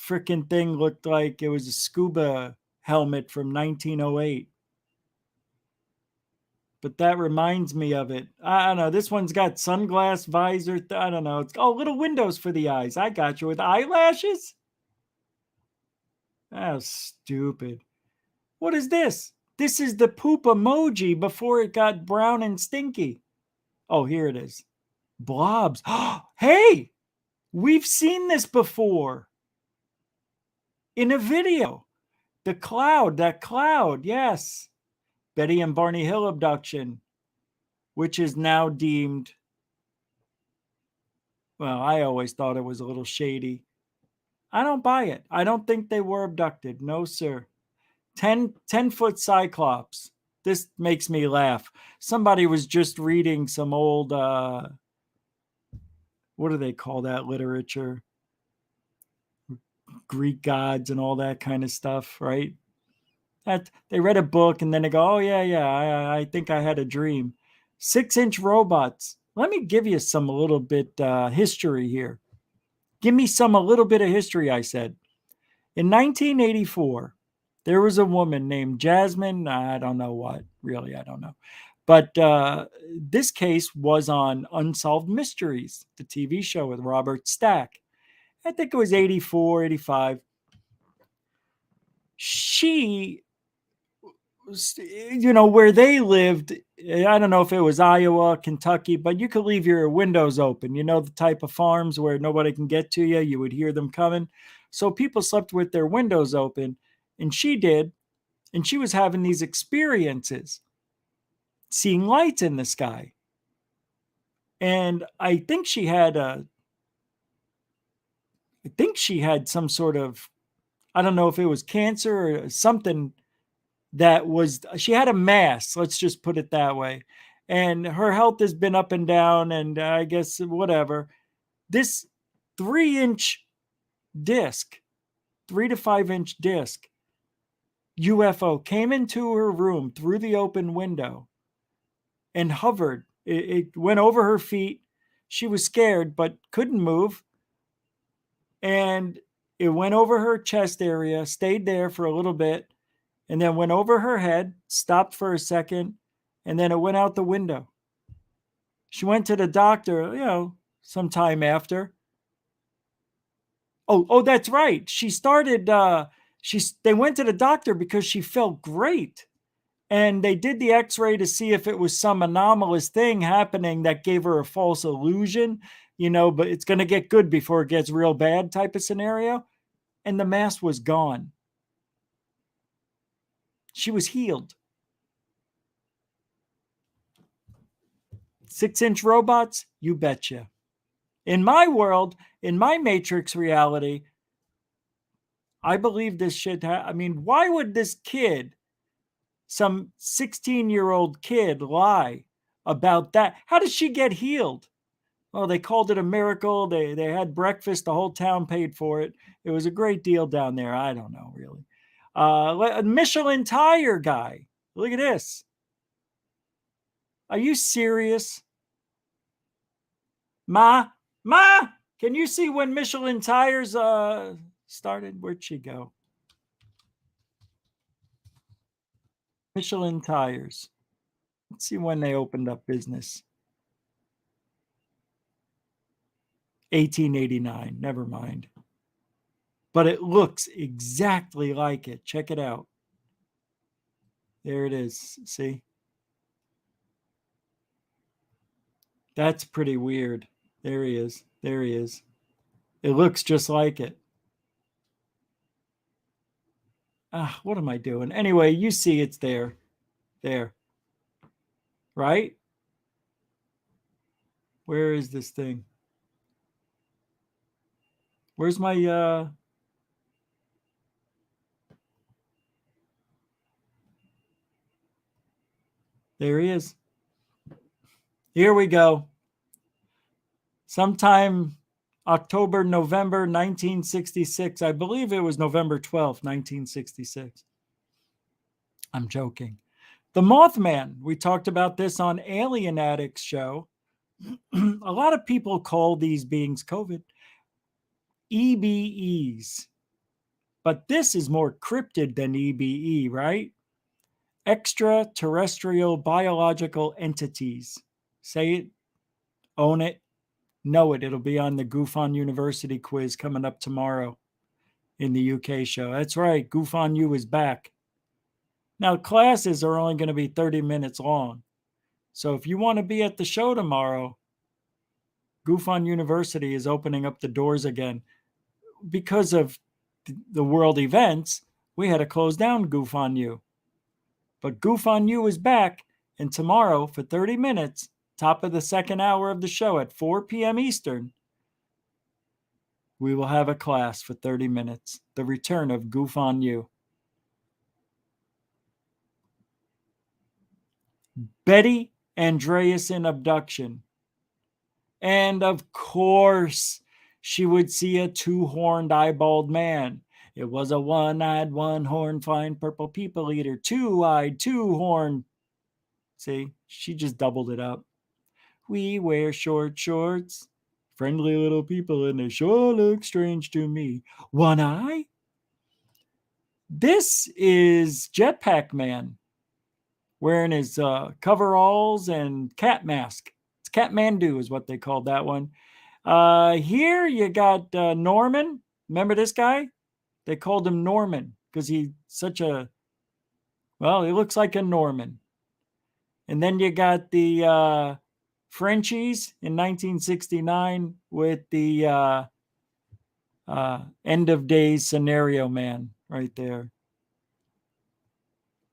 B: Freaking thing looked like it was a scuba helmet from 1908. But that reminds me of it. I don't know. This one's got sunglass visor. I don't know. It's little windows for the eyes. I got you with eyelashes. Oh, stupid. What is this? This is the poop emoji before it got brown and stinky. Oh, here it is. Blobs. Hey, we've seen this before. In a video. The cloud, that cloud, yes. Betty and Barney Hill abduction, which is now deemed, well, I always thought it was a little shady. I don't buy it. I don't think they were abducted. No, sir. 10-foot Cyclops. This makes me laugh. Somebody was just reading some old, what do they call that literature? Greek gods and all that kind of stuff, right? That they read a book and then they go, oh, yeah, I think I had a dream. 6-inch robots. Let me give you some a little bit history here. Give me a little bit of history, I said. In 1984, there was a woman named Jasmine. I don't know what, really, I don't know. But this case was on Unsolved Mysteries, the TV show with Robert Stack. I think it was 84, 85. She, where they lived, I don't know if it was Iowa, Kentucky, but you could leave your windows open. The type of farms where nobody can get to you. You would hear them coming. So people slept with their windows open, and she did. And she was having these experiences, seeing lights in the sky. And I think she had some sort of, I don't know if it was cancer or something that was, she had a mass, let's just put it that way. And her health has been up and down, and I guess whatever. This 3-inch disc, 3 to 5-inch disc, UFO came into her room through the open window and hovered. It went over her feet. She was scared, but couldn't move. And it went over her chest area, stayed there for a little bit, and then went over her head, stopped for a second, and then it went out the window. She went to the doctor, sometime after. Oh, that's right. She started, they went to the doctor because she felt great. And they did the x-ray to see if it was some anomalous thing happening that gave her a false illusion, but it's going to get good before it gets real bad type of scenario. And the mass was gone. She was healed. 6-inch robots? You betcha. In my world, in my Matrix reality, I believe this shit. Why would this kid, some 16-year-old kid, lie about that? How did she get healed? Oh, they called it a miracle. They had breakfast. The whole town paid for it. It was a great deal down there. I don't know, really. Michelin tire guy. Look at this. Are you serious? Ma, can you see when Michelin tires started? Where'd she go? Michelin tires. Let's see when they opened up business. 1889. Never mind. But it looks exactly like it. Check it out. There it is. See? That's pretty weird. There he is. There he is. It looks just like it. What am I doing? Anyway, you see it's there. There. Right? Where is this thing? Where's my there he is. Here we go. Sometime October, November 1966. I believe it was November 12th, 1966. I'm joking. The Mothman. We talked about this on Alien Addicts show. A lot of people call these beings COVID EBEs. But this is more cryptid than EBE, right? Extraterrestrial biological entities. Say it, own it, know it. It'll be on the Goof on University quiz coming up tomorrow in the UK show. That's right, Goof on You is back. Now, classes are only going to be 30 minutes long. So if you want to be at the show tomorrow, Goof on University is opening up the doors again. Because of the world events, we had to close down Goof on You. But Goof on You is back, and tomorrow for 30 minutes, top of the second hour of the show at 4 p.m. Eastern, we will have a class for 30 minutes. The return of Goof on You. Betty Andreasen abduction. And of course, she would see a two-horned, eyeballed man. It was a one-eyed, one-horned, fine purple people eater. Two-eyed, two-horned. See, she just doubled it up. We wear short shorts. Friendly little people, and they sure look strange to me. One eye? This is Jetpack Man wearing his coveralls and cat mask. It's Catmandu is what they called that one. Here you got Norman. Remember this guy? They called him Norman because he's such a, well, he looks like a Norman. And then you got the Frenchies in 1969 with the end of days scenario man right there.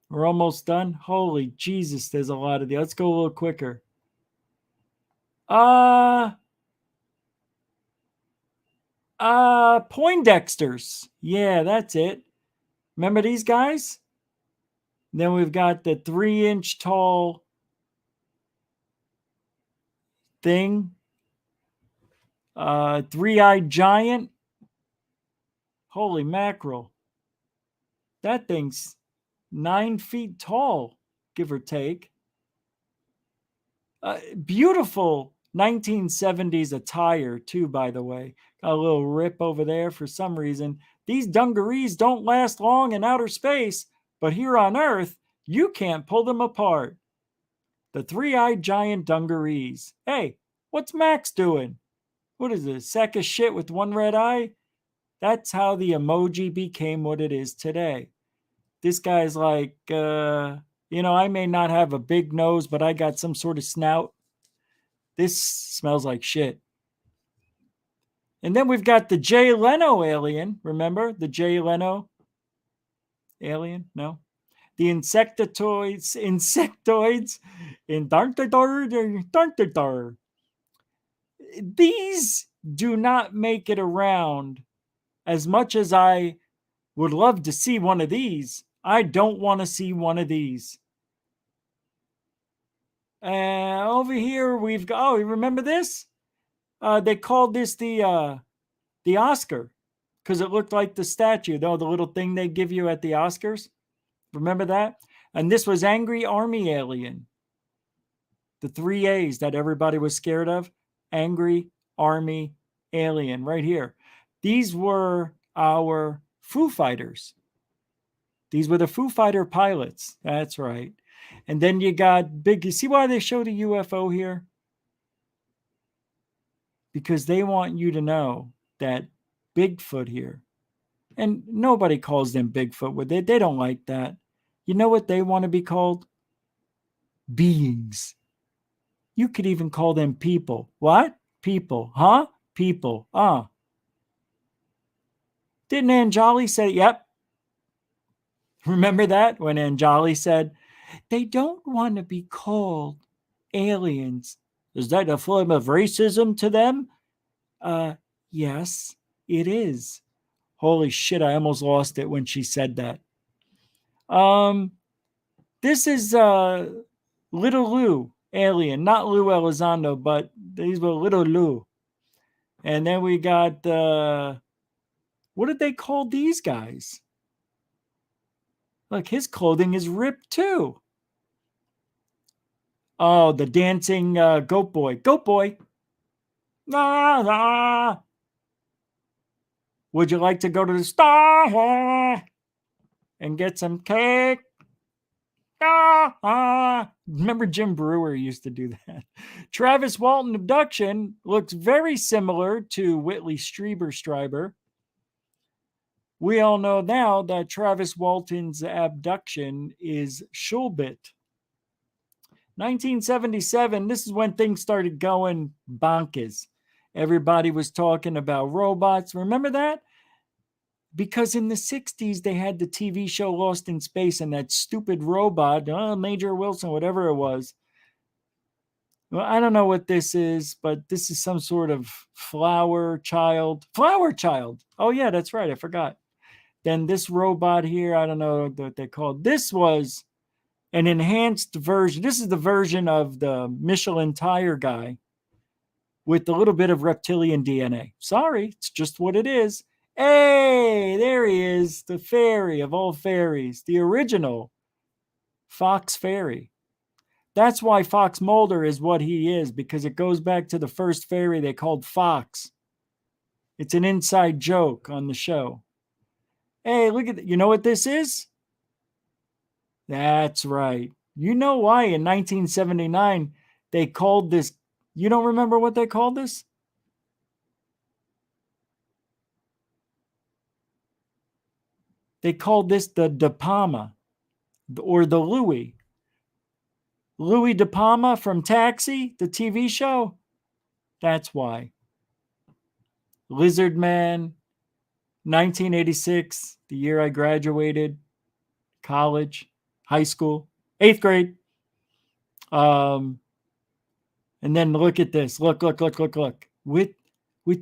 B: We're almost done. Holy Jesus, there's a lot of the. Let's go a little quicker. Poindexters. Yeah, that's it. Remember these guys? Then we've got the 3-inch tall thing. Three-eyed giant. Holy mackerel. That thing's 9 feet tall, give or take. Beautiful 1970s attire, too, by the way. Got a little rip over there for some reason. These dungarees don't last long in outer space, but here on Earth, you can't pull them apart. The three-eyed giant dungarees. Hey, what's Max doing? What is it, a sack of shit with one red eye? That's how the emoji became what it is today. This guy's like, I may not have a big nose, but I got some sort of snout. This smells like shit. And then we've got the Jay Leno alien. Remember the Jay Leno alien? No? The insectoids, these do not make it around. As much as I would love to see one of these, I don't want to see one of these. Over here we've got, remember this? They called this the Oscar because it looked like the statue, though, the little thing they give you at the Oscars. Remember that? And this was Angry Army Alien. The 3 A's that everybody was scared of. Angry Army Alien, right here. These were our Foo Fighters. These were the Foo Fighter pilots. That's right. And then you got big. You see why they showed a UFO here? Because they want you to know that Bigfoot here, and nobody calls them Bigfoot with it. They don't like that. You know what they want to be called? Beings. You could even call them people. What? People. Huh? People. Didn't Anjali say, yep? Remember that? When Anjali said, they don't want to be called aliens. Is that a form of racism to them? Yes, it is. Holy shit, I almost lost it when she said that. This is Little Lou alien, not Lou Elizondo, but these were Little Lou. And then we got, what did they call these guys? Look, his clothing is ripped too. Oh, the dancing goat boy. Goat boy. Ah, ah. Would you like to go to the store and get some cake? Ah, ah. Remember Jim Brewer used to do that. Travis Walton abduction looks very similar to Whitley Strieber. We all know now that Travis Walton's abduction is Schulbit. 1977, this is when things started going bonkers. Everybody was talking about robots. Remember that? Because in the 60s, they had the TV show Lost in Space, and that stupid robot, Major Wilson, whatever it was. Well, I don't know what this is, but this is some sort of flower child. Flower child. Oh, yeah, that's right. I forgot. Then this robot here, I don't know what they called. This was an enhanced version. This is the version of the Michelin tire guy with a little bit of reptilian DNA. Sorry, it's just what it is. Hey, there he is, the fairy of all fairies, the original Fox Fairy. That's why Fox Mulder is what he is, because it goes back to the first fairy they called Fox. It's an inside joke on the show. Hey, look at that. You know what this is? That's right. You know why in 1979 they called this, you don't remember what they called this? They called this the De Palma, or the Louis. Louis De Palma from Taxi, the TV show. That's why. Lizard Man, 1986, the year I graduated college, high school, 8th grade. And then look at this. Look. With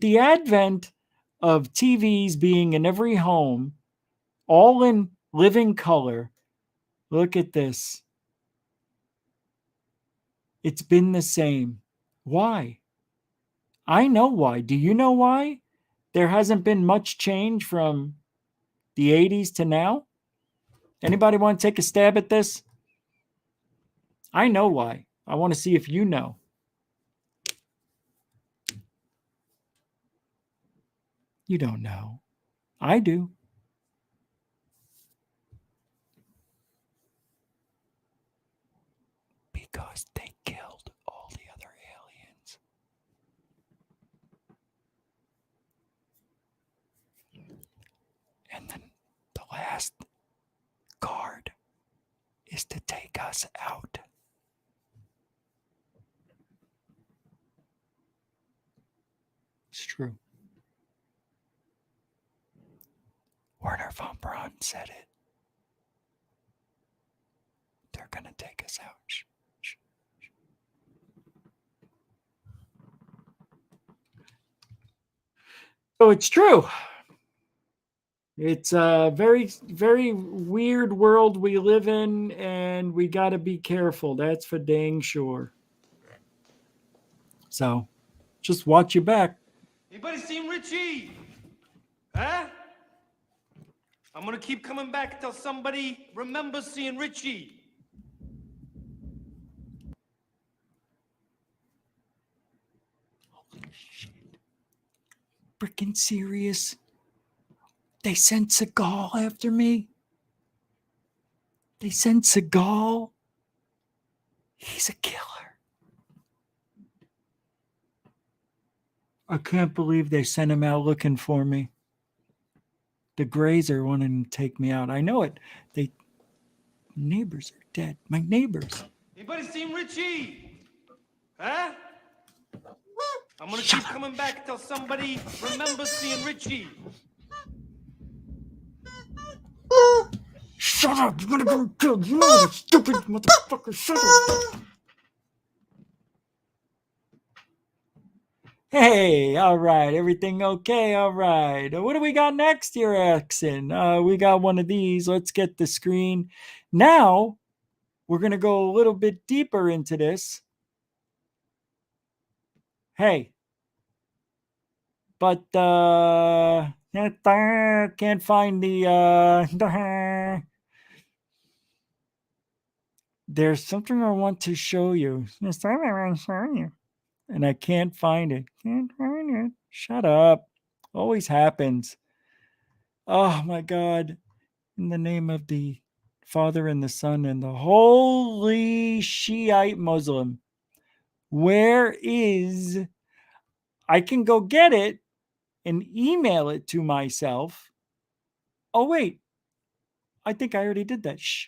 B: the advent of TVs being in every home, all in living color, look at this. It's been the same. Why? I know why. Do you know why? There hasn't been much change from the 80s to now. Anybody want to take a stab at this? I know why. I want to see if you know. You don't know. I do. Because they killed all the other aliens. And then the last card is to take us out. It's true. Werner von Braun said it. They're going to take us out. So it's true. It's a very, very weird world we live in, and we got to be careful. That's for dang sure. So Just watch your back.
L: Anybody seen Richie? Huh? I'm gonna keep coming back until somebody remembers seeing Richie.
B: Holy shit. Freaking serious? They sent Seagal after me? They sent Seagal? He's a killer. I can't believe they sent him out looking for me. The Greys are wanting to take me out. I know it. Neighbors are dead. My neighbors.
L: Anybody seen Richie? Huh? I'm gonna keep coming back until somebody remembers seeing Richie.
B: Shut up! You're gonna go killed. You know, stupid motherfucker. Shut up! Hey, all right. Everything okay? All right. What do we got next here, Axon? We got one of these. Let's get the screen. Now, we're going to go a little bit deeper into this. Hey. But, can't find the, there's something I want to show you. There's something I want to show you. And I can't find it. Can't find it. Shut up. Always happens. Oh my God. In the name of the Father and the Son and the Holy Shiite Muslim. Where is... I can go get it and email it to myself. Oh, wait. I think I already did that. Shh.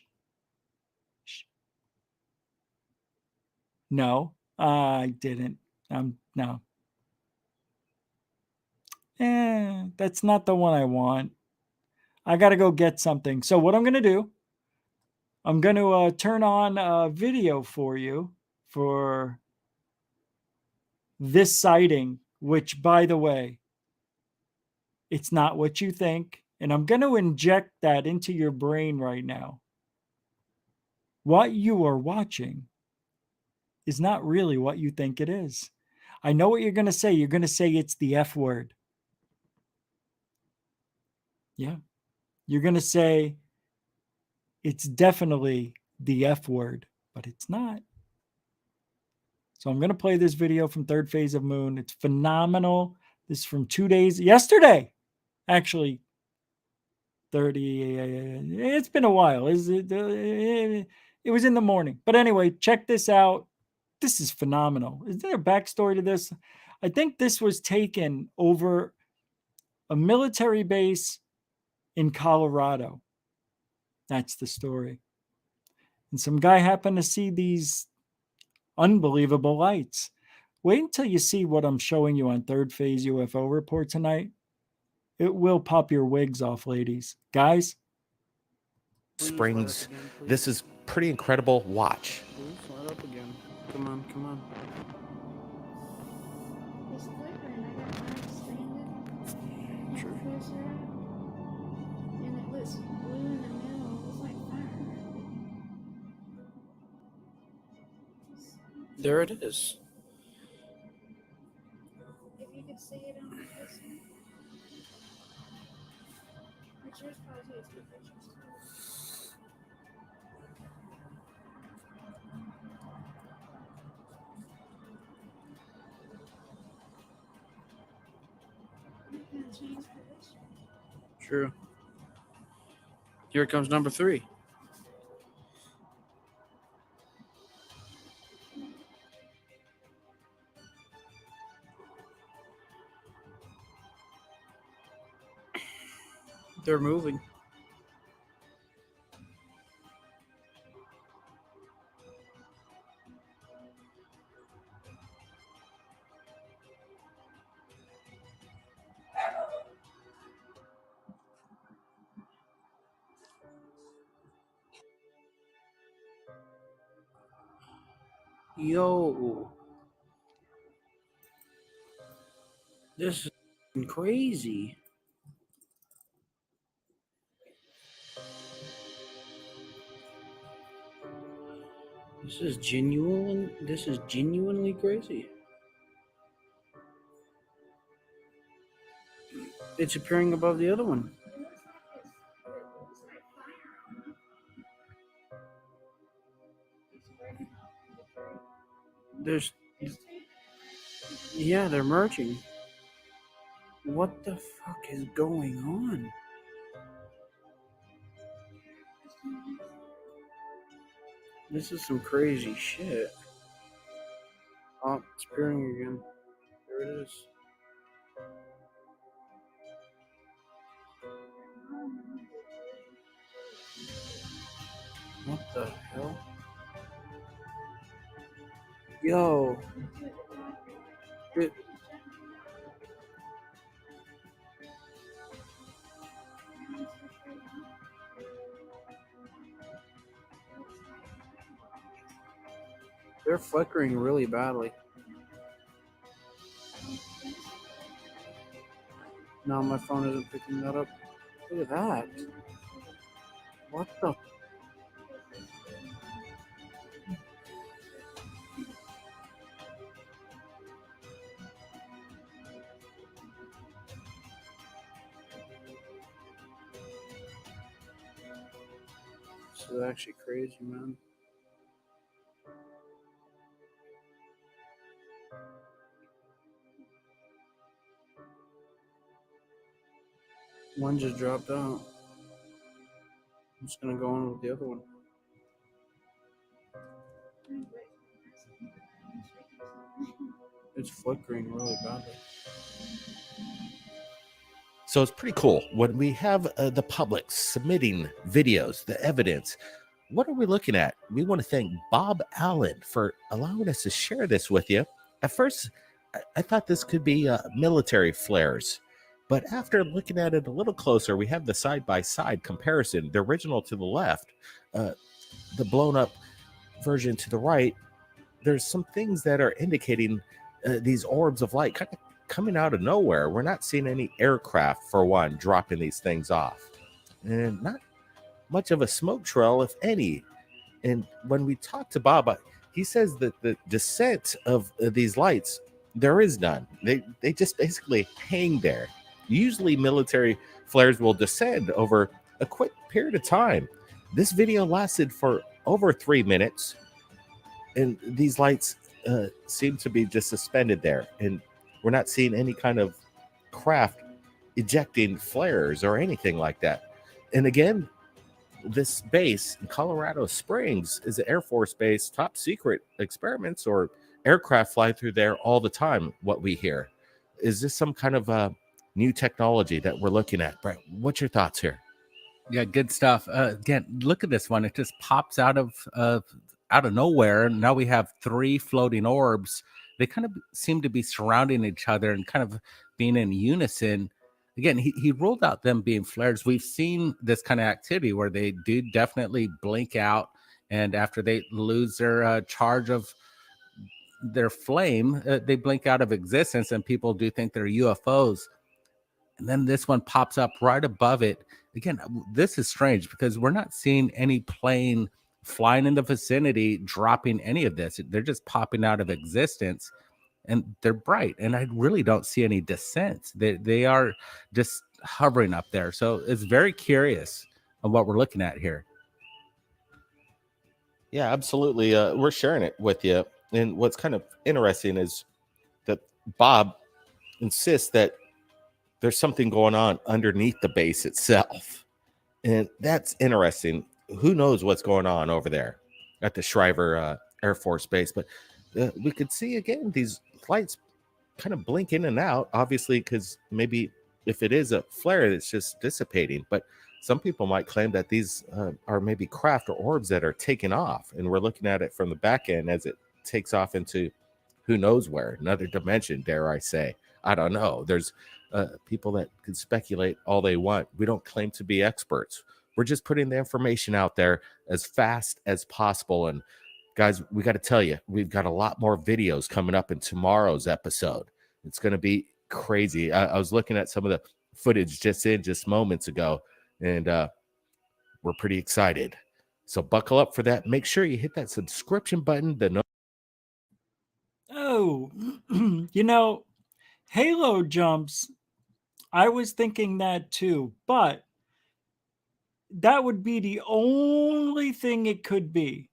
B: No, I didn't. No. That's not the one I want. I got to go get something. So what I'm going to do, I'm going to turn on a video for you for this sighting, which, by the way, it's not what you think. And I'm going to inject that into your brain right now. What you are watching is not really what you think it is. I know what you're going to say. You're going to say it's the F word. Yeah. You're going to say it's definitely the F word, but it's not. So I'm going to play this video from Third Phase of Moon. It's phenomenal. This is from 2 days, yesterday, actually. 30, it's been a while. It was in the morning. But anyway, check this out. This is phenomenal. Is there a backstory to this? I think this was taken over a military base in Colorado. That's the story. And some guy happened to see these unbelievable lights. Wait until you see what I'm showing you on Third Phase UFO Report tonight. It will pop your wigs off, ladies. Guys?
E: Springs. This is pretty incredible. Watch.
M: Start up again. Come on, come on.
N: It's flickering. I got mine expanded.
M: Sure.
N: And it looks blue in the middle. It looks like fire.
M: There it is.
N: If you could see it on this one. Pictures probably takes good pictures.
M: True. Here comes number 3. They're moving. Yo. This is crazy. This is genuinely crazy. It's appearing above the other one. Yeah, they're merging. What the fuck is going on? This is some crazy shit. Oh, it's appearing again. There it is. What the hell? Yo. They're flickering really badly. No, my phone isn't picking that up. Look at that. What the? This is actually crazy, man. One just dropped out. I'm just gonna go on with the other one. It's flickering really badly.
E: So it's pretty cool when we have the public submitting videos, the evidence. What are we looking at? We want to thank Bob Allen for allowing us to share this with you. At first, I thought this could be military flares, but after looking at it a little closer, we have the side-by-side comparison. The original to the left, the blown-up version to the right. There's some things that are indicating these orbs of light kind of coming out of nowhere. We're not seeing any aircraft, for one, dropping these things off, and not much of a smoke trail, if any. And when we talk to Bob, he says that the descent of these lights, there is none. They just basically hang there. Usually military flares will descend over a quick period of time. This video lasted for over 3 minutes, and these lights seem to be just suspended there, and we're not seeing any kind of craft ejecting flares or anything like that. And again, this base in Colorado Springs is an Air Force base, top secret experiments or aircraft fly through there all the time. What we hear, is this some kind of new technology that we're looking at? Brett, what's your thoughts here?
O: Yeah, good stuff. Again, look at this one. It just pops out of nowhere. Now we have 3 floating orbs. They kind of seem to be surrounding each other and kind of being in unison. Again, he ruled out them being flares. We've seen this kind of activity where they do definitely blink out, and after they lose their charge of their flame, they blink out of existence, and people do think they're UFOs. And then this one pops up right above it. Again, this is strange because we're not seeing any plane flying in the vicinity dropping any of this. They're just popping out of existence, and they're bright, and I really don't see any descents. They are just hovering up there. So it's very curious on what we're looking at here.
E: Yeah, absolutely. We're sharing it with you. And what's kind of interesting is that Bob insists that there's something going on underneath the base itself. And that's interesting. Who knows what's going on over there at the Shriver Air Force Base? But we could see, again, these lights kind of blink in and out, obviously, because maybe if it is a flare, it's just dissipating. But some people might claim that these are maybe craft or orbs that are taking off. And we're looking at it from the back end as it takes off into who knows where, another dimension, dare I say. I don't know. There's people that can speculate all they want. We don't claim to be experts. We're just putting the information out there as fast as possible. And guys, we got to tell you, we've got a lot more videos coming up in tomorrow's episode. It's going to be crazy. I was looking at some of the footage just moments ago, and we're pretty excited. So buckle up for that. Make sure you hit that subscription button.
B: Oh, you know, Halo jumps I was thinking that too, but that would be the only thing it could be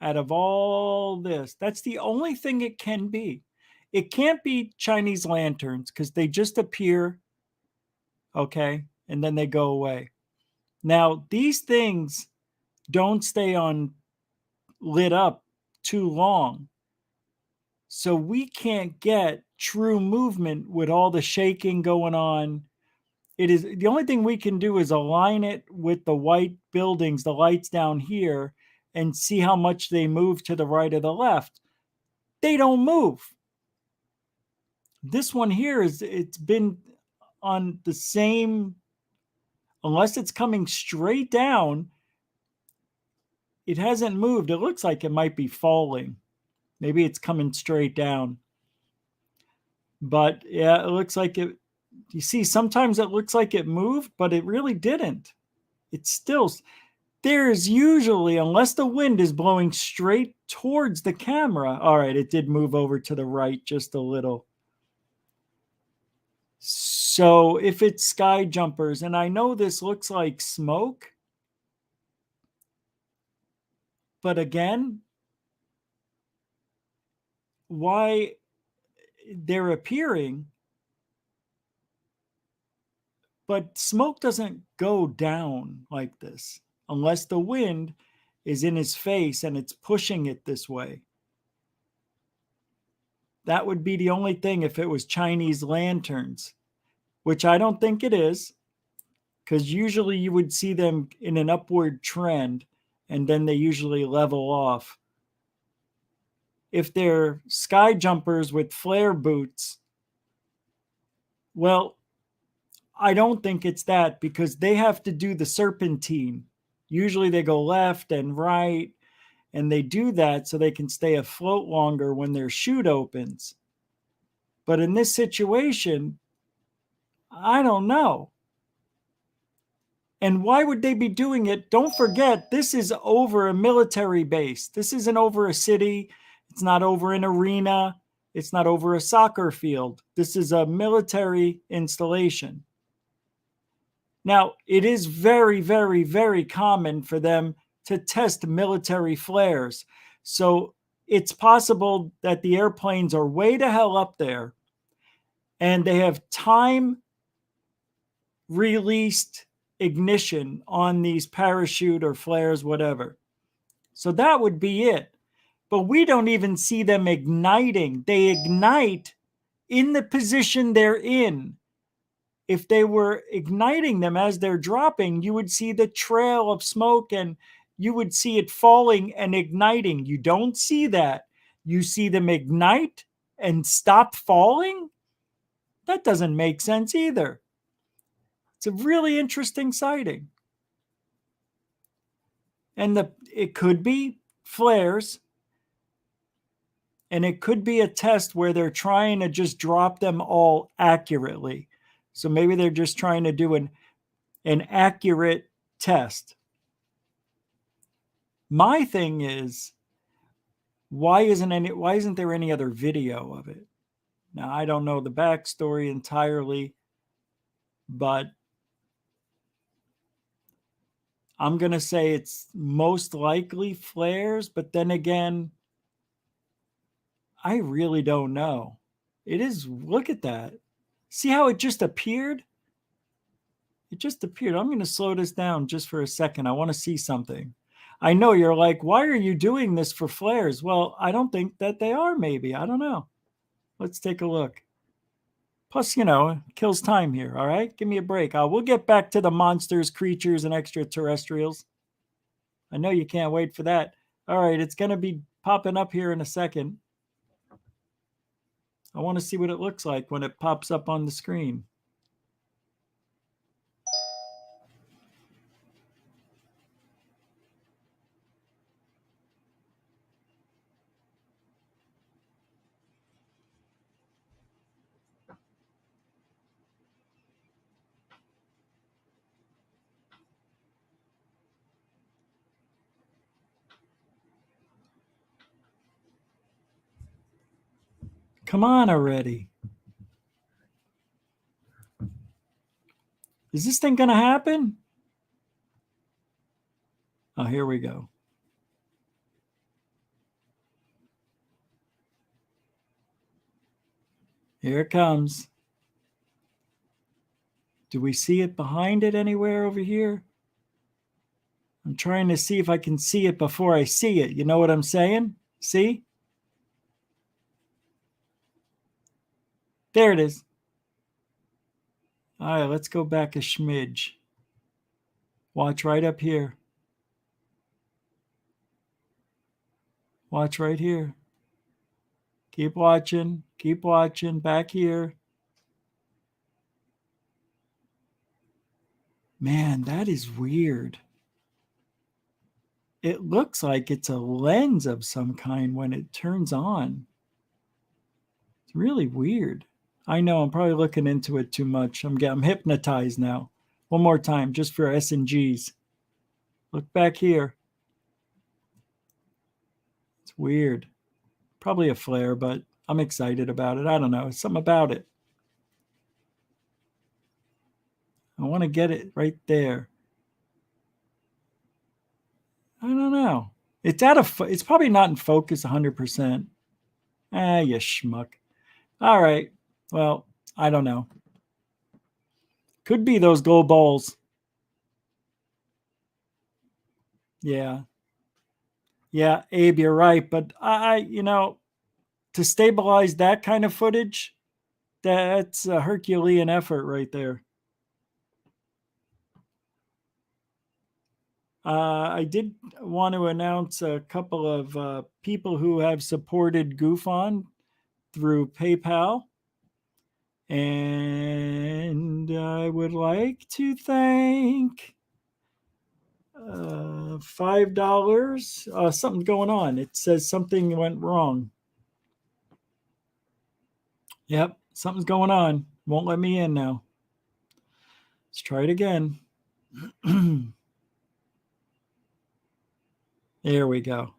B: out of all this. That's the only thing it can be. It can't be Chinese lanterns because they just appear, okay, and then they go away. Now, these things don't stay on lit up too long. So we can't get true movement with all the shaking going on. It is the only thing we can do is align it with the white buildings, the lights down here, and see how much they move to the right or the left. They don't move. This one here it's been on the same, unless it's coming straight down, it hasn't moved. It looks like it might be falling. Maybe it's coming straight down. But yeah, it looks like it. You see, sometimes it looks like it moved, but it really didn't. It's still, there's usually, unless the wind is blowing straight towards the camera. All right, it did move over to the right just a little. So if it's sky jumpers, and I know this looks like smoke, but again, why they're appearing, but smoke doesn't go down like this unless the wind is in his face and it's pushing it this way. That would be the only thing if it was Chinese lanterns, which I don't think it is, because usually you would see them in an upward trend and then they usually level off. If they're sky jumpers with flare boots, well, I don't think it's that, because they have to do the serpentine. Usually they go left and right, and they do that so they can stay afloat longer when their chute opens. But in this situation, I don't know. And why would they be doing it? Don't forget, this is over a military base. This isn't over a city. It's not over an arena. It's not over a soccer field. This is a military installation. Now, it is very, very, very common for them to test military flares. So it's possible that the airplanes are way to hell up there and they have time released ignition on these parachute or flares, whatever. So that would be it. But we don't even see them igniting. They ignite in the position they're in. If they were igniting them as they're dropping, you would see the trail of smoke and you would see it falling and igniting. You don't see that. You see them ignite and stop falling? That doesn't make sense either. It's a really interesting sighting. And it could be flares, and it could be a test where they're trying to just drop them all accurately. So maybe they're just trying to do an accurate test. My thing is, why isn't there any other video of it? Now, I don't know the backstory entirely, but I'm going to say it's most likely flares, but then again, I really don't know. It is, look at that. See how it just appeared? It just appeared. I'm going to slow this down just for a second. I want to see something. I know you're like, why are you doing this for flares? Well, I don't think that they are, maybe. I don't know. Let's take a look. Plus, it kills time here, all right? Give me a break. We'll get back to the monsters, creatures, and extraterrestrials. I know you can't wait for that. All right, it's going to be popping up here in a second. I want to see what it looks like when it pops up on the screen. Come on already. Is this thing going to happen? Oh, here we go. Here it comes. Do we see it behind it anywhere over here? I'm trying to see if I can see it before I see it. You know what I'm saying? See? There it is. All right, let's go back a smidge. Watch right up here. Watch right here. Keep watching. Keep watching. Back here. Man, that is weird. It looks like it's a lens of some kind when it turns on. It's really weird. I know, I'm probably looking into it too much. I'm hypnotized now. One more time, just for S&Gs. Look back here. It's weird. Probably a flare, but I'm excited about it. I don't know. It's something about it. I want to get it right there. I don't know. It's probably not in focus 100%. Ah, you schmuck. All right. Well, I don't know. Could be those gold balls. Yeah. Yeah, Abe, you're right. But to stabilize that kind of footage, that's a Herculean effort right there. I did want to announce a couple of people who have supported GoofOn through PayPal. And I would like to thank $5. Something's going on. It says something went wrong. Yep, something's going on. Won't let me in now. Let's try it again. There we go.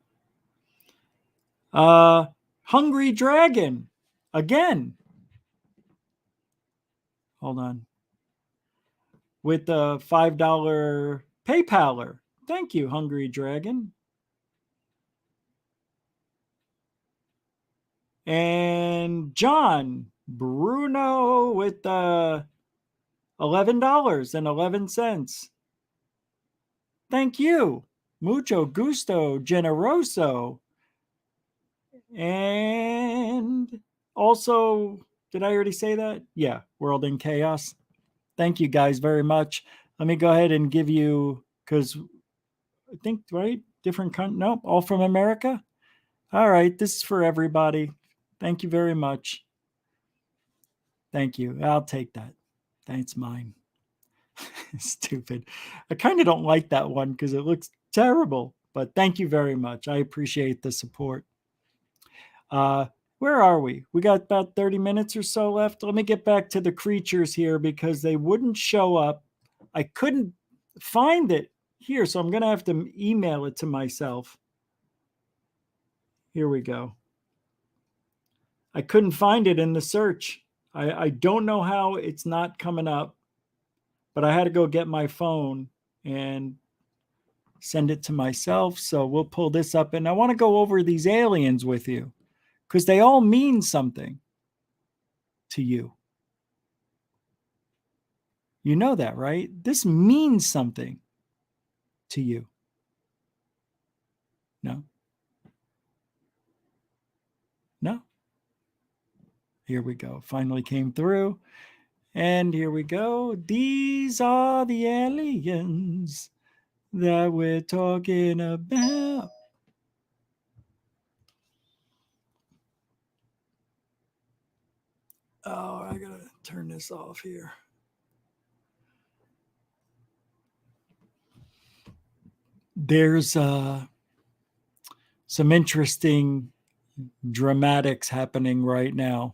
B: Hungry Dragon. Again. Hold on. With the $5 PayPaler. Thank you, Hungry Dragon. And John Bruno with $11.11. Thank you. Mucho gusto, generoso. And also, did I already say that? Yeah, World in Chaos. Thank you guys very much. Let me go ahead and give you, because I think, right? Different country. Nope, all from America. All right, this is for everybody. Thank you very much. Thank you. I'll take that. That's mine. Stupid. I kind of don't like that one because it looks terrible, but thank you very much. I appreciate the support. Where are we? We got about 30 minutes or so left. Let me get back to the creatures here because they wouldn't show up. I couldn't find it here, so I'm going to have to email it to myself. Here we go. I couldn't find it in the search. I don't know how it's not coming up, but I had to go get my phone and send it to myself. So we'll pull this up, and I want to go over these aliens with you because they all mean something to you. You know that, right? This means something to you. No? No? Here we go. Finally came through. And here we go. These are the aliens that we're talking about. Oh, I gotta turn this off here. There's some interesting dramatics happening right now.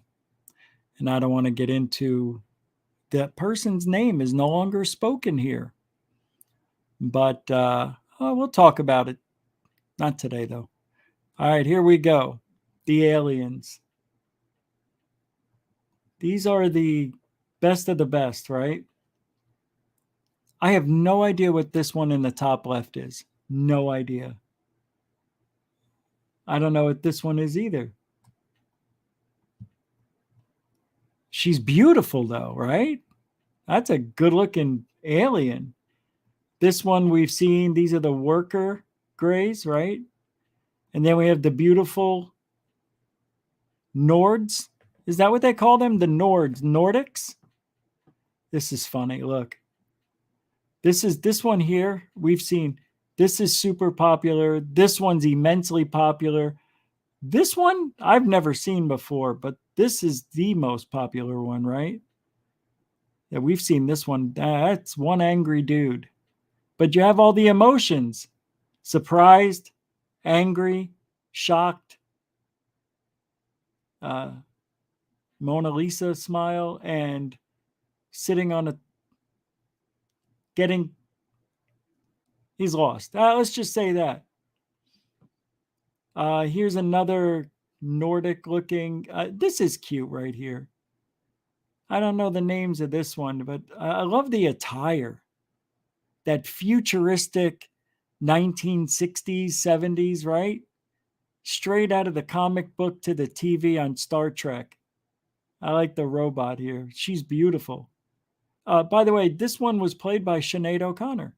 B: And I don't want to get into that person's name is no longer spoken here. But we'll talk about it. Not today, though. All right, here we go. The aliens. These are the best of the best, right? I have no idea what this one in the top left is. No idea. I don't know what this one is either. She's beautiful though, right? That's a good looking alien. This one we've seen, these are the worker grays, right? And then we have the beautiful Nords. Is that what they call them? The Nords, Nordics? This is funny. Look. This one here, we've seen. This is super popular. This one's immensely popular. This one I've never seen before, but this is the most popular one, right? Yeah, we've seen this one. That's one angry dude. But you have all the emotions. Surprised, angry, shocked, Mona Lisa smile, and sitting on a getting, he's lost. Let's just say that. Here's another Nordic looking, this is cute right here. I don't know the names of this one, but I love the attire. That futuristic 1960s, 70s, right? Straight out of the comic book to the TV on Star Trek. I like the robot here. She's beautiful. By the way, this one was played by Sinead O'Connor.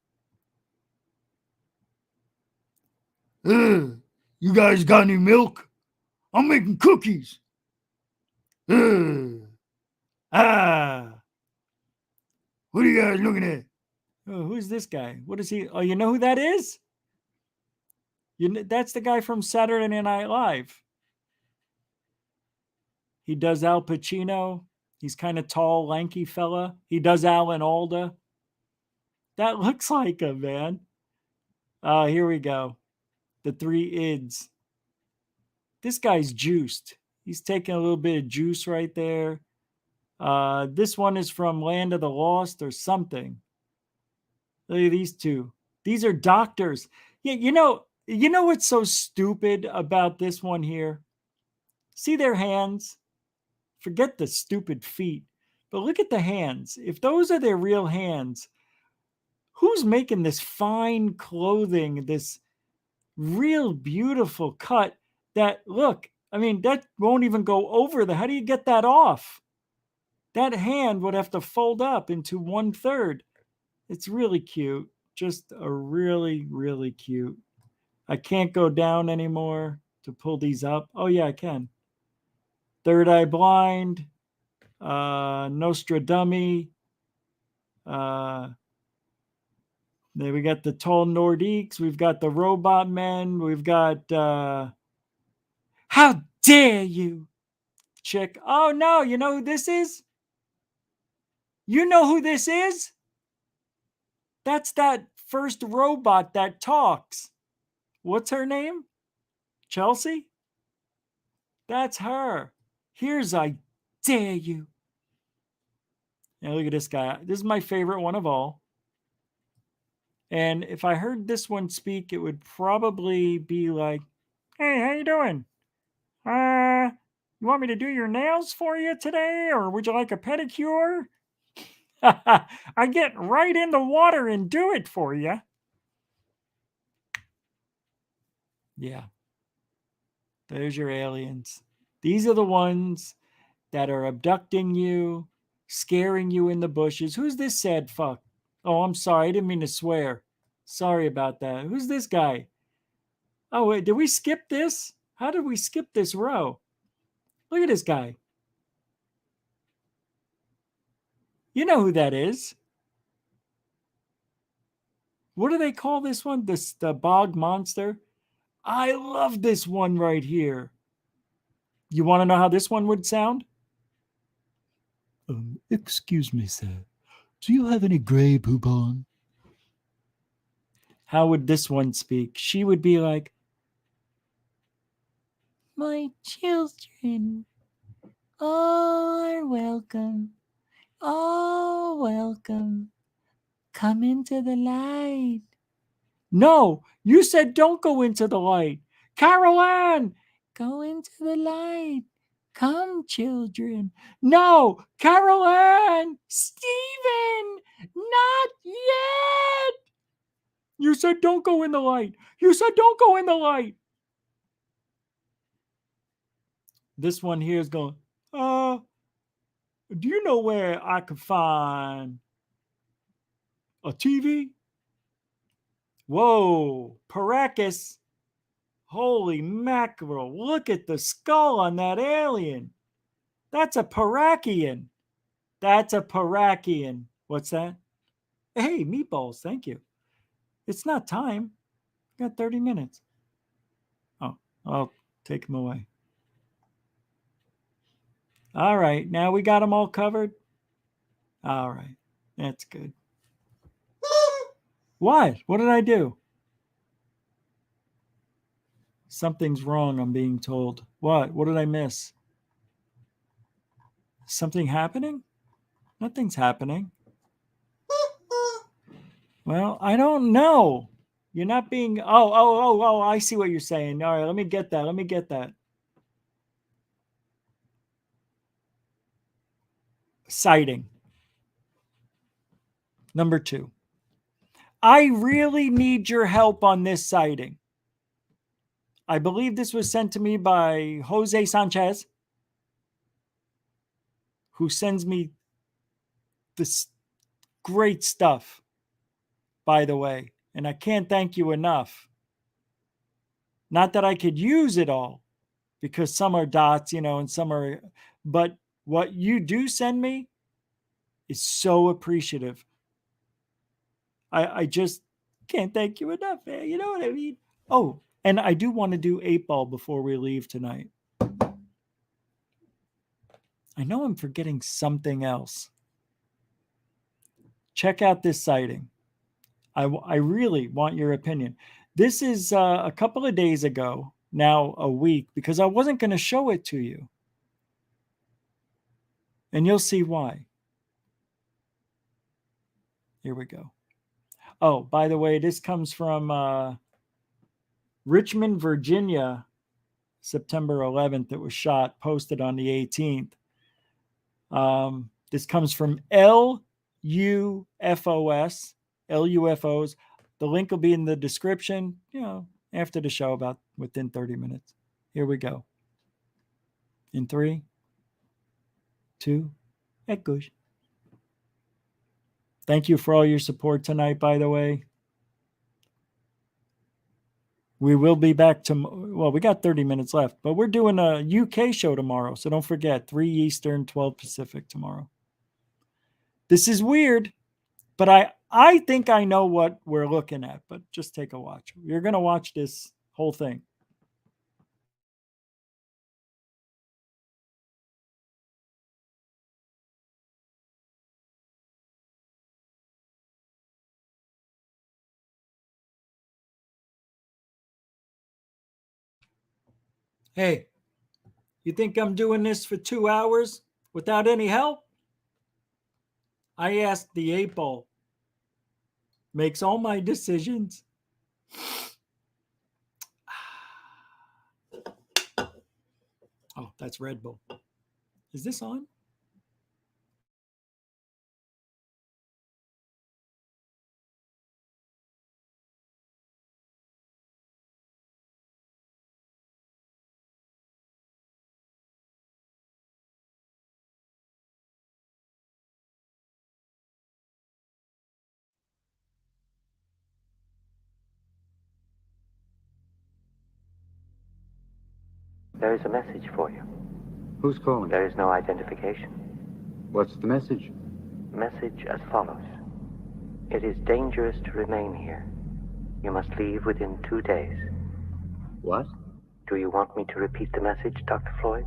J: You guys got any milk? I'm making cookies. What are you guys looking at?
B: Oh, who's this guy? What is he? Oh, you know who that is? That's the guy from Saturday Night Live. He does Al Pacino. He's kind of tall, lanky fella. He does Alan Alda. That looks like him, man. Here we go. The three ids. This guy's juiced. He's taking a little bit of juice right there. This one is from Land of the Lost or something. Look at these two. These are doctors. Yeah, you know what's so stupid about this one here? See their hands? Forget the stupid feet. But look at the hands. If those are their real hands, who's making this fine clothing, this real beautiful cut that, look, I mean, that won't even go over how do you get that off? That hand would have to fold up into 1/3. It's really cute. Just a really, really cute. I can't go down anymore to pull these up. Oh, yeah, I can. Third Eye Blind, Nostradummy. Then we got the tall Nordiques. We've got the robot men. We've got, how dare you, chick. Oh, no, you know who this is? You know who this is? That's that first robot that talks. What's her name? Chelsea? That's her. Here's I dare you. Now look at this guy. This is my favorite one of all. And if I heard this one speak, it would probably be like, hey, how you doing? You want me to do your nails for you today? Or would you like a pedicure? I get right in the water and do it for you. Yeah. There's your aliens. These are the ones that are abducting you, scaring you in the bushes. Who's this sad fuck? Oh, I'm sorry. I didn't mean to swear. Sorry about that. Who's this guy? Oh, wait. Did we skip this? How did we skip this row? Look at this guy. You know who that is. What do they call this one? The bog monster? I love this one right here. You want to know how this one would sound?
J: Excuse me, sir. Do you have any gray poupon?
B: How would this one speak? She would be like, my children, all are welcome. All welcome. Come into the light. No, you said don't go into the light. Carol Ann, go into the light. Come, children. No, Carol Ann, Stephen, not You said don't go in the light. You said don't go in the light. This one here is going, do you know where I could find a TV? Whoa, Paracus. Holy mackerel. Look at the skull on that alien. That's a Parakian. That's a Parakian. What's that? Hey, meatballs. Thank you. It's not time. Got 30 minutes. Oh, I'll take them away. All right. Now we got them all covered. All right. That's good. What? What did I do? Something's wrong, I'm being told. What? What did I miss? Something happening? Nothing's happening. Well, I don't know. You're not being... Oh, I see what you're saying. All right, let me get that. Let me get that. Sighting. Number 2. I really need your help on this sighting. I believe this was sent to me by Jose Sanchez, who sends me this great stuff, by the way. And I can't thank you enough. Not that I could use it all, because some are dots, and some are... But what you do send me is so appreciative. I just can't thank you enough, man. You know what I mean? Oh, and I do want to do 8-ball before we leave tonight. I know I'm forgetting something else. Check out this sighting. I really want your opinion. This is a couple of days ago, now a week, because I wasn't going to show it to you. And you'll see why. Here we go. Oh, by the way, this comes from Richmond, Virginia, September 11th. It was shot, posted on the 18th. This comes from LUFOs. The link will be in the description, after the show, about within 30 minutes. Here we go. In 3, 2, it goes. Thank you for all your support tonight, by the way. We will be back well, we got 30 minutes left, but we're doing a UK show tomorrow. So don't forget, 3 Eastern, 12 Pacific tomorrow. This is weird, but I think I know what we're looking at, but just take a watch. You're going to watch this whole thing. Hey, you think I'm doing this for 2 hours without any help? I asked the 8-ball. Makes all my decisions. Oh, that's Red Bull. Is this on?
P: There is a message for you.
Q: Who's calling?
P: There is no identification.
Q: What's the message?
P: Message as follows. It is dangerous to remain here. You must leave within 2 days.
Q: What?
P: Do you want me to repeat the message, Dr. Floyd?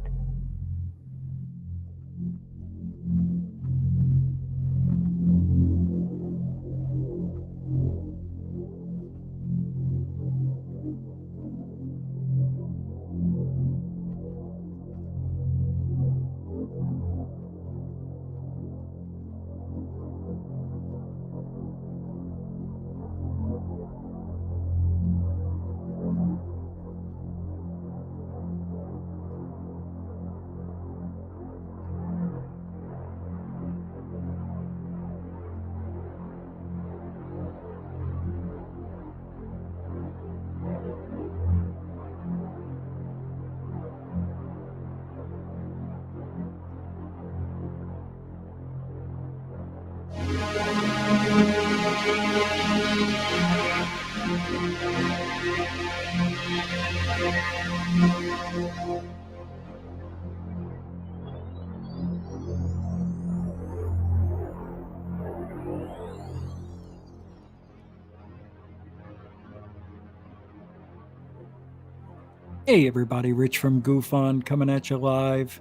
B: Hey everybody, Rich from GoofOn coming at you live.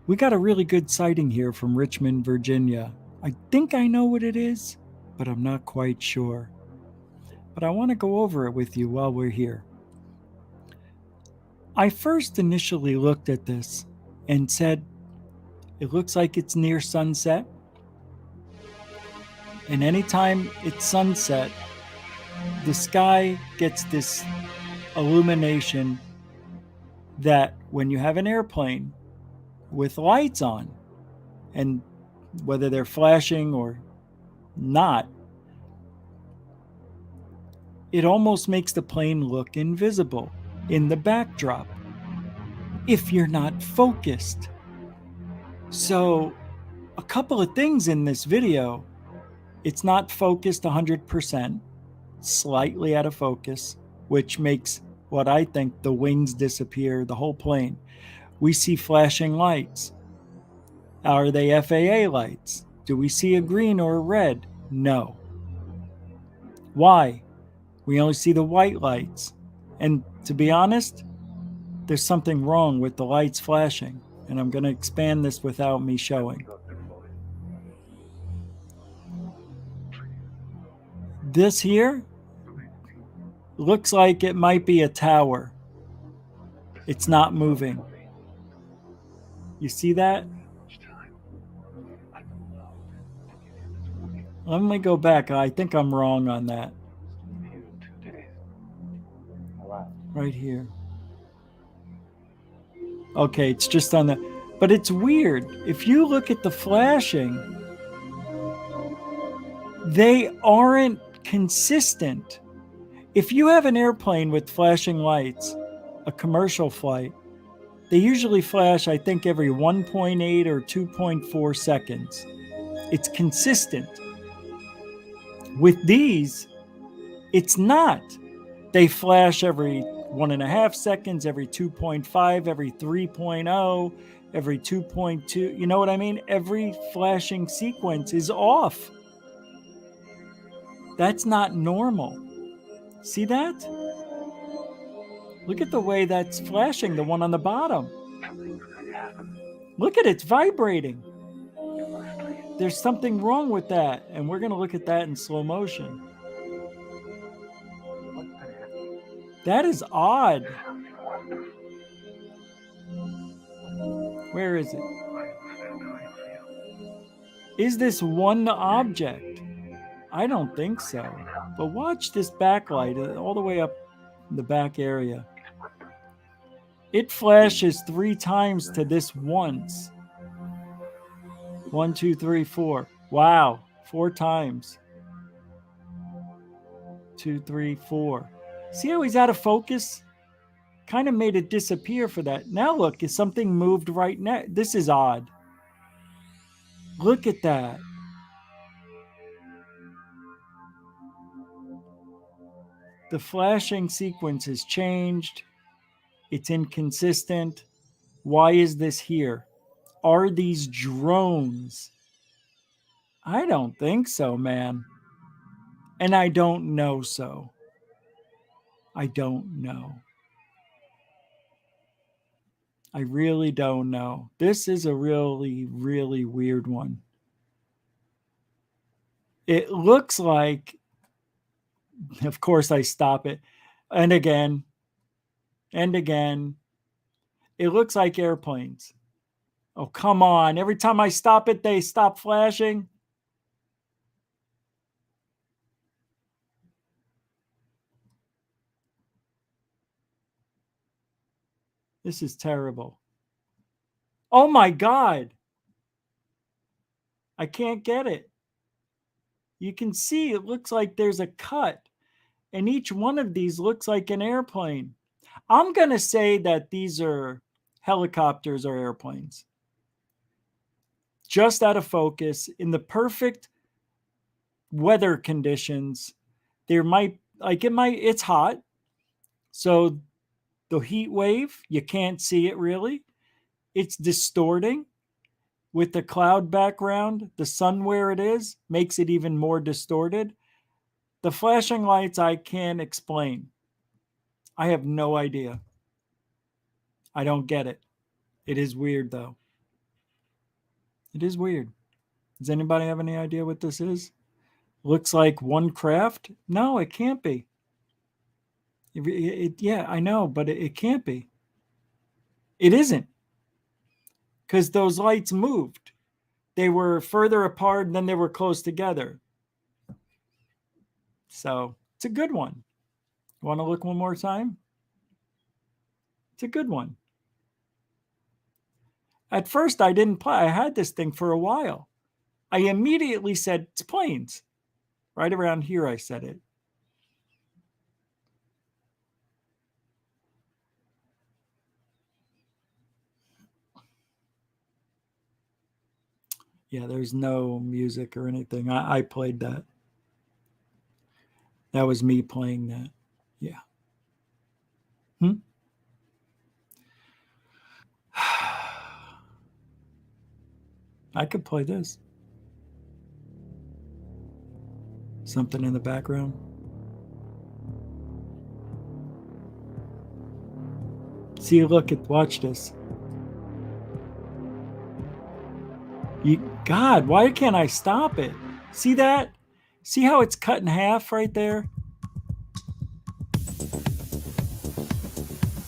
B: We got a really good sighting here from Richmond, Virginia. I think I know what it is, but I'm not quite sure. But I want to go over it with you while we're here. I first initially looked at this and said, it looks like it's near sunset. And anytime it's sunset, the sky gets this illumination that when you have an airplane with lights on, and whether they're flashing or not, it almost makes the plane look invisible in the backdrop if you're not focused. So a couple of things in this video: it's not focused 100%, slightly out of focus, which makes what I think the wings disappear, the whole plane. We see flashing lights. Are they FAA lights? Do we see a green or a red? No. Why? We only see the white lights. And to be honest, there's something wrong with the lights flashing. And I'm going to expand this without me showing. This here looks like it might be a tower. It's not moving. You see that? Let me go back. I think I'm wrong on that. Right here. Okay, it's just on the... But it's weird. If you look at the flashing, they aren't consistent. If you have an airplane with flashing lights, a commercial flight, they usually flash, I think, every 1.8 or 2.4 seconds. It's consistent. With these, it's not. They flash every 1.5 seconds, every 2.5, every 3.0, every 2.2. You know what I mean? Every flashing sequence is off. That's not normal. See that? Look at the way that's flashing, the one on the bottom. Look at it, it's vibrating. There's something wrong with that, and we're going to look at that in slow motion. That is odd. Where is it? Is this one object? I don't think so. But watch this backlight all the way up the back area. It flashes 3 times to this once. 1, 2, 3, 4. Wow, 4 times. 2, 3, 4. See how he's out of focus? Kind of made it disappear for that. Now look, is something moved right now? This is odd. Look at that. The flashing sequence has changed. It's inconsistent. Why is this here? Are these drones? I don't think so, man. And I don't know so. I don't know. I really don't know. This is a really, really weird one. It looks like, of course I stop it, and again, and again. It looks like airplanes. Oh, come on. Every time I stop it, they stop flashing. This is terrible. Oh my God. I can't get it. You can see it looks like there's a cut. And each one of these looks like an airplane. I'm going to say that these are helicopters or airplanes. Just out of focus in the perfect weather conditions. There might, like, it's hot. So the heat wave, you can't see it really. It's distorting with the cloud background. The sun where it is makes it even more distorted. The flashing lights I can't explain. I have no idea. I don't get it. It is weird though. It is weird. Does anybody have any idea what this is? Looks like one craft? No, it can't be. Yeah, I know, but it can't be. It isn't. Because those lights moved. They were further apart than they were close together. So it's a good one. Want to look one more time? It's a good one. At first, I didn't play. I had this thing for a while. I immediately said, it's planes. Right around here, I said it. Yeah, there's no music or anything. I played that. That was me playing that. Yeah. I could play this. Something in the background. See, look at, watch this. God, why can't I stop it? See that? See how it's cut in half right there?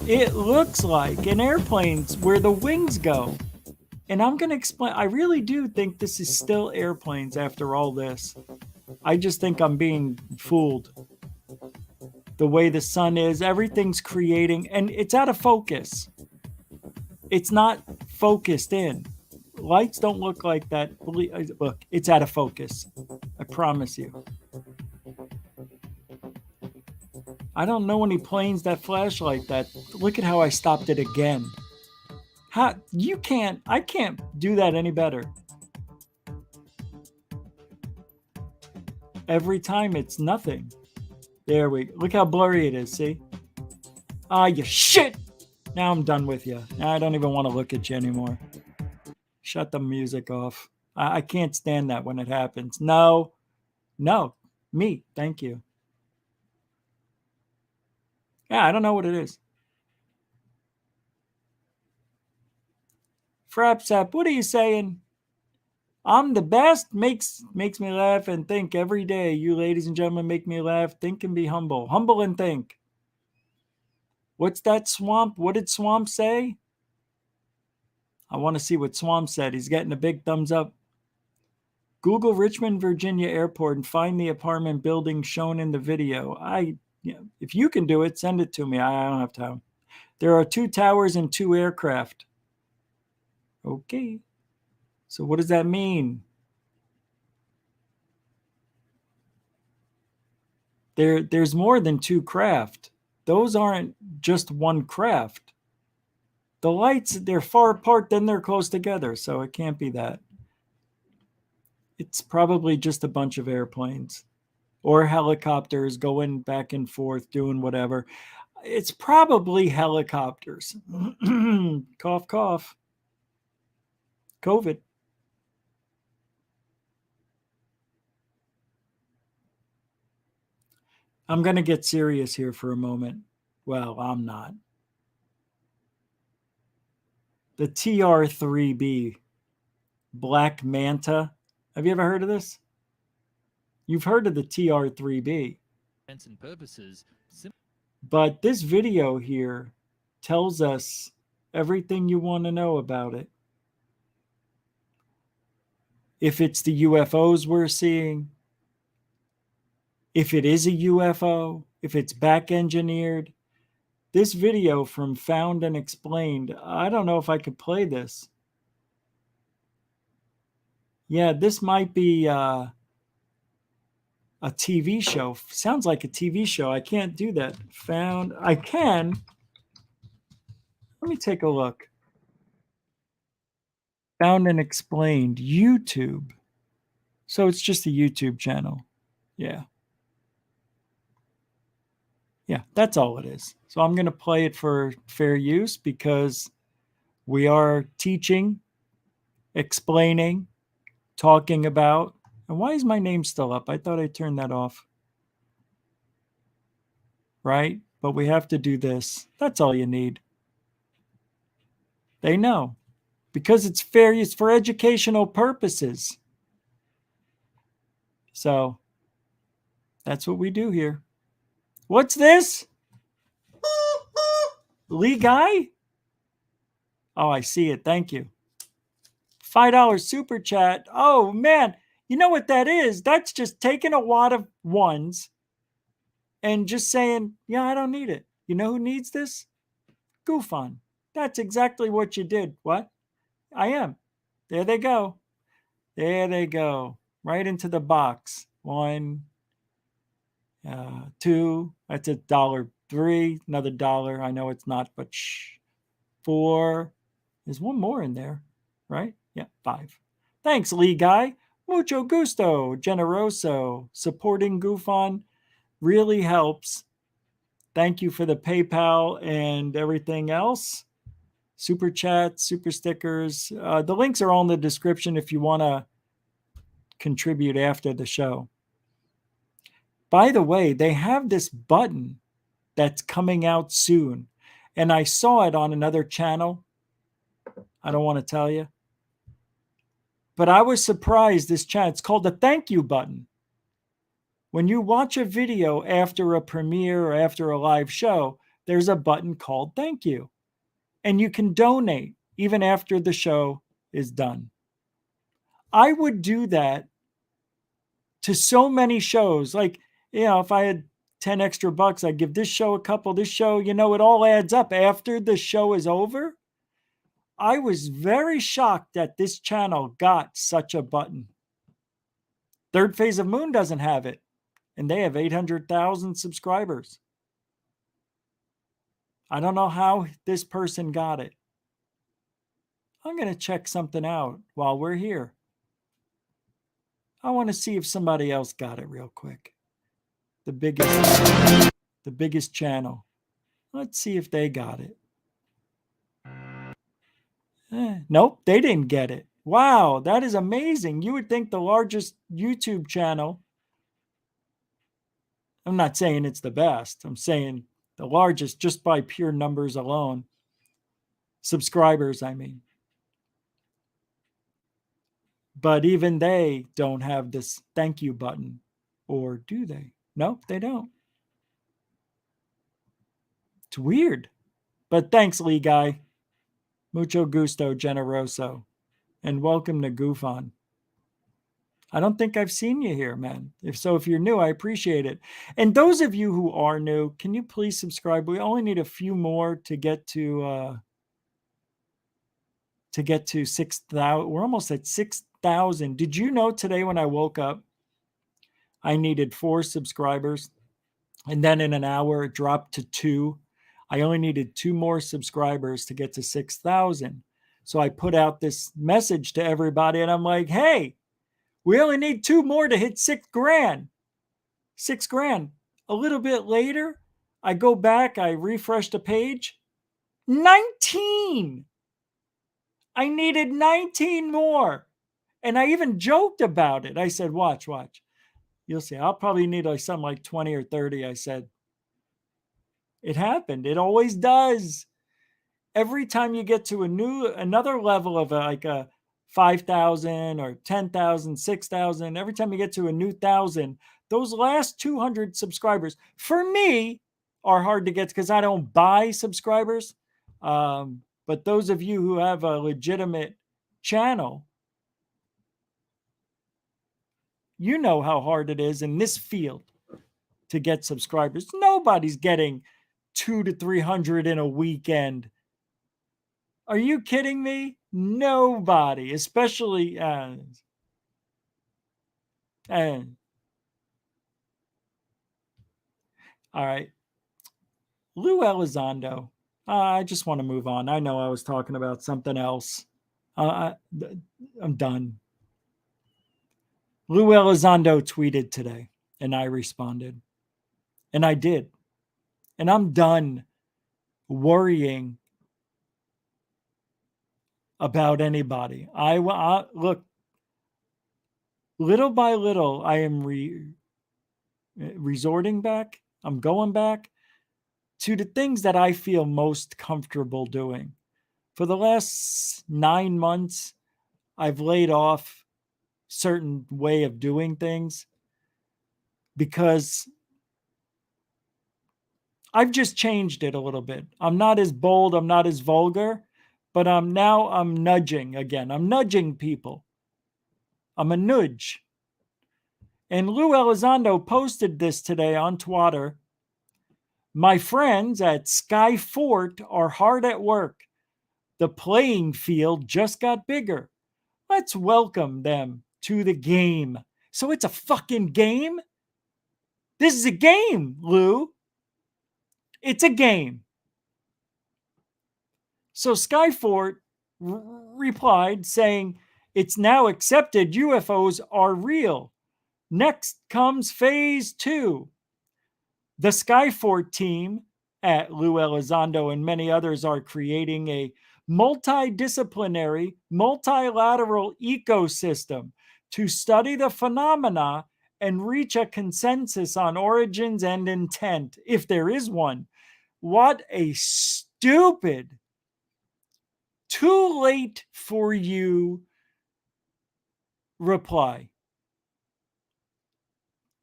B: It looks like an airplane's where the wings go. And I'm going to explain. I really do think this is still airplanes after all this. I just think I'm being fooled. The way the sun is, everything's creating, and it's out of focus. It's not focused in. Lights don't look like that. Look, it's out of focus. I promise you. I don't know any planes that flash like that. Look at how I stopped it again. I can't do that any better. Every time it's nothing. There we go. Look how blurry it is, see? Ah, you shit! Now I'm done with you. Now I don't even want to look at you anymore. Shut the music off. I can't stand that when it happens. No. Me. Thank you. Yeah, I don't know what it is. Frapsap, what are you saying? I'm the best. Makes me laugh and think every day. You ladies and gentlemen make me laugh, think and be humble. Humble and think. What's that, Swamp? What did Swamp say? I want to see what Swamp said. He's getting a big thumbs up. Google Richmond, Virginia Airport and find the apartment building shown in the video. If you can do it, send it to me. I don't have time. There are 2 towers and 2 aircraft. Okay. So what does that mean? There's more than 2 craft. Those aren't just one craft. The lights, they're far apart, then they're close together, so it can't be that. It's probably just a bunch of airplanes or helicopters going back and forth, doing whatever. It's probably helicopters. Cough, cough. COVID. I'm going to get serious here for a moment. Well, I'm not. The TR-3B, Black Manta. Have you ever heard of this? You've heard of the TR-3B.
R: And purposes.
B: But this video here tells us everything you want to know about it. If it's the UFOs we're seeing, if it is a UFO, if it's back engineered. This video from Found and Explained, I don't know if I could play this. Yeah, this might be a TV show. Sounds like a TV show. I can't do that. Found, I can. Let me take a look. Found and Explained, YouTube. So it's just a YouTube channel. Yeah. Yeah, that's all it is. So I'm going to play it for fair use because we are teaching, explaining, talking about. And why is my name still up? I thought I turned that off. Right? But we have to do this. That's all you need. They know. Because it's fair use for educational purposes. So that's what we do here. What's this? Lee Guy? Oh, I see it. Thank you. $5 super chat. Oh, man. You know what that is? That's just taking a wad of ones and just saying, yeah, I don't need it. You know who needs this? Goof on. That's exactly what you did. What? I am. There they go. There they go. Right into the box. 1, 2. That's $1.03. Another dollar. I know it's not, but shh. 4. There's one more in there, right? Yeah, 5. Thanks, Lee Guy. Mucho gusto, generoso. Supporting GoofOn really helps. Thank you for the PayPal and everything else. Super chats, super stickers. The links are all in the description if you want to contribute after the show. By the way, they have this button that's coming out soon. And I saw it on another channel. I don't want to tell you. But I was surprised this channel, it's called the thank you button. When you watch a video after a premiere or after a live show, there's a button called thank you. And you can donate even after the show is done. I would do that to so many shows. Like, you know, if I had 10 extra bucks, I'd give this show a couple, this show, you know, it all adds up after the show is over. I was very shocked that this channel got such a button. Third Phase of Moon doesn't have it, and they have 800,000 subscribers. I don't know how this person got it. I'm going to check something out while we're here. I want to see if somebody else got it real quick. The biggest channel. Let's see if they got it. Nope, they didn't get it. Wow, that is amazing. You would think the largest YouTube channel, I'm not saying it's the best, I'm saying the largest just by pure numbers alone. Subscribers, I mean. But even they don't have this thank you button. Or do they? Nope, they don't. It's weird. But thanks, Lee Guy. Mucho gusto, generoso. And welcome to GoofOn. I don't think I've seen you here, man. If you're new, I appreciate it. And those of you who are new, can you please subscribe? We only need a few more to get to 6,000. We're almost at 6,000. Did you know today when I woke up, I needed 4 subscribers, and then in an hour it dropped to 2. I only needed 2 more subscribers to get to 6,000. So I put out this message to everybody, and I'm like, hey, we only need 2 more to hit $6,000. $6,000. A little bit later, I go back, I refresh the page. 19. I needed 19 more. And I even joked about it. I said, watch. You'll see. I'll probably need something like 20 or 30. I said, it happened. It always does. Every time you get to another level of a 5,000 or 10,000, 6,000, every time you get to a new 1,000, those last 200 subscribers, for me, are hard to get because I don't buy subscribers. But those of you who have a legitimate channel, you know how hard it is in this field to get subscribers. Nobody's getting 200 to 300 in a weekend. Are you kidding me? Nobody, especially all right. Lou Elizondo. I just want to move on. I know I was talking about something else. I'm done. Lou Elizondo tweeted today. And I responded. And I did. And I'm done worrying about anybody. I look, little by little, I am resorting back. I'm going back to the things that I feel most comfortable doing. For the last 9 months, I've laid off certain way of doing things because I've just changed it a little bit. I'm not as bold, I'm not as vulgar, but I'm nudging again. I'm nudging people. I'm a nudge. And Lou Elizondo posted this today on Twitter. My friends at Sky Fort are hard at work. The playing field just got bigger. Let's welcome them to the game. So it's a fucking game? This is a game, Lou. It's a game. So Skyfort replied saying, it's now accepted UFOs are real. Next comes phase 2. The Skyfort team at Lou Elizondo and many others are creating a multidisciplinary, multilateral ecosystem to study the phenomena and reach a consensus on origins and intent, if there is one. What a stupid, too late for you reply.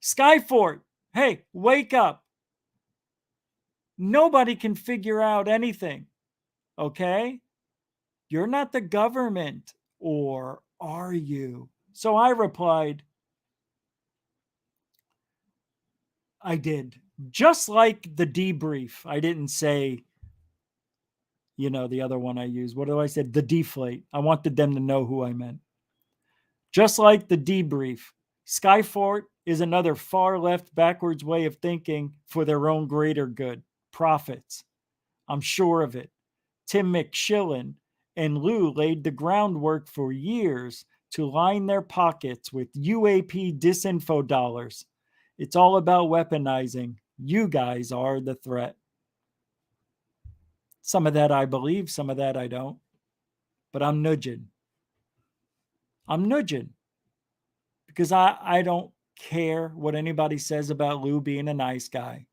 B: Skyfort, hey, wake up. Nobody can figure out anything, okay? You're not the government, or are you? So I replied, I did. Just like the debrief. I didn't say, the other one I used. What do I say? The deflate. I wanted them to know who I meant. Just like the debrief. Skyfort is another far left backwards way of thinking for their own greater good. Profits. I'm sure of it. Tim McShillen and Lou laid the groundwork for years to line their pockets with UAP disinfo dollars. It's all about weaponizing. You guys are the threat. Some of that I believe, some of that I don't. But I'm nudging. I'm nudging. Because I don't care what anybody says about Lou being a nice guy.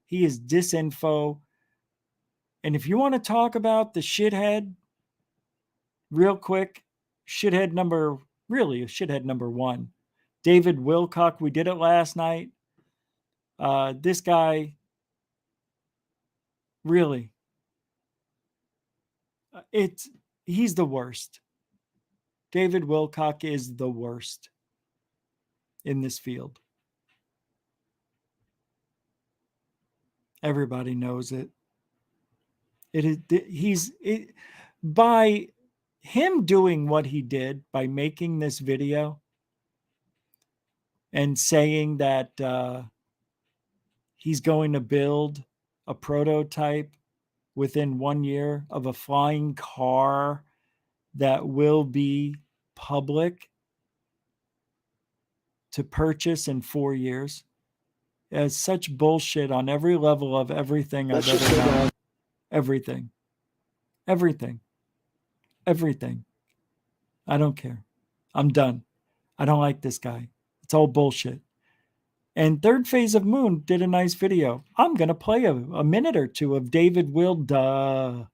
B: He is disinfo. And if you want to talk about the shithead, real quick, shithead number 1, David Wilcock, we did it last night. This guy, really, he's the worst. David Wilcock is the worst in this field. Everybody knows it. By him doing what he did, by making this video and saying that he's going to build a prototype within 1 year of a flying car that will be public to purchase in 4 years. It's such bullshit on every level of everything I've ever done. Everything. I don't care. I'm done. I don't like this guy. It's all bullshit. And Third Phase of Moon did a nice video. I'm going to play a minute or two of David I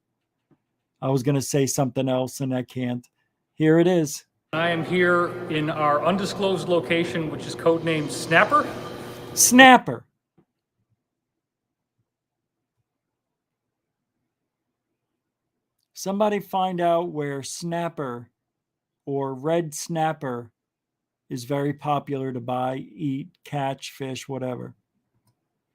B: was going to say something else and I can't. Here it is.
S: I am here in our undisclosed location, which is codenamed Snapper.
B: Snapper. Somebody find out where snapper or red snapper is very popular to buy, eat, catch, fish, whatever.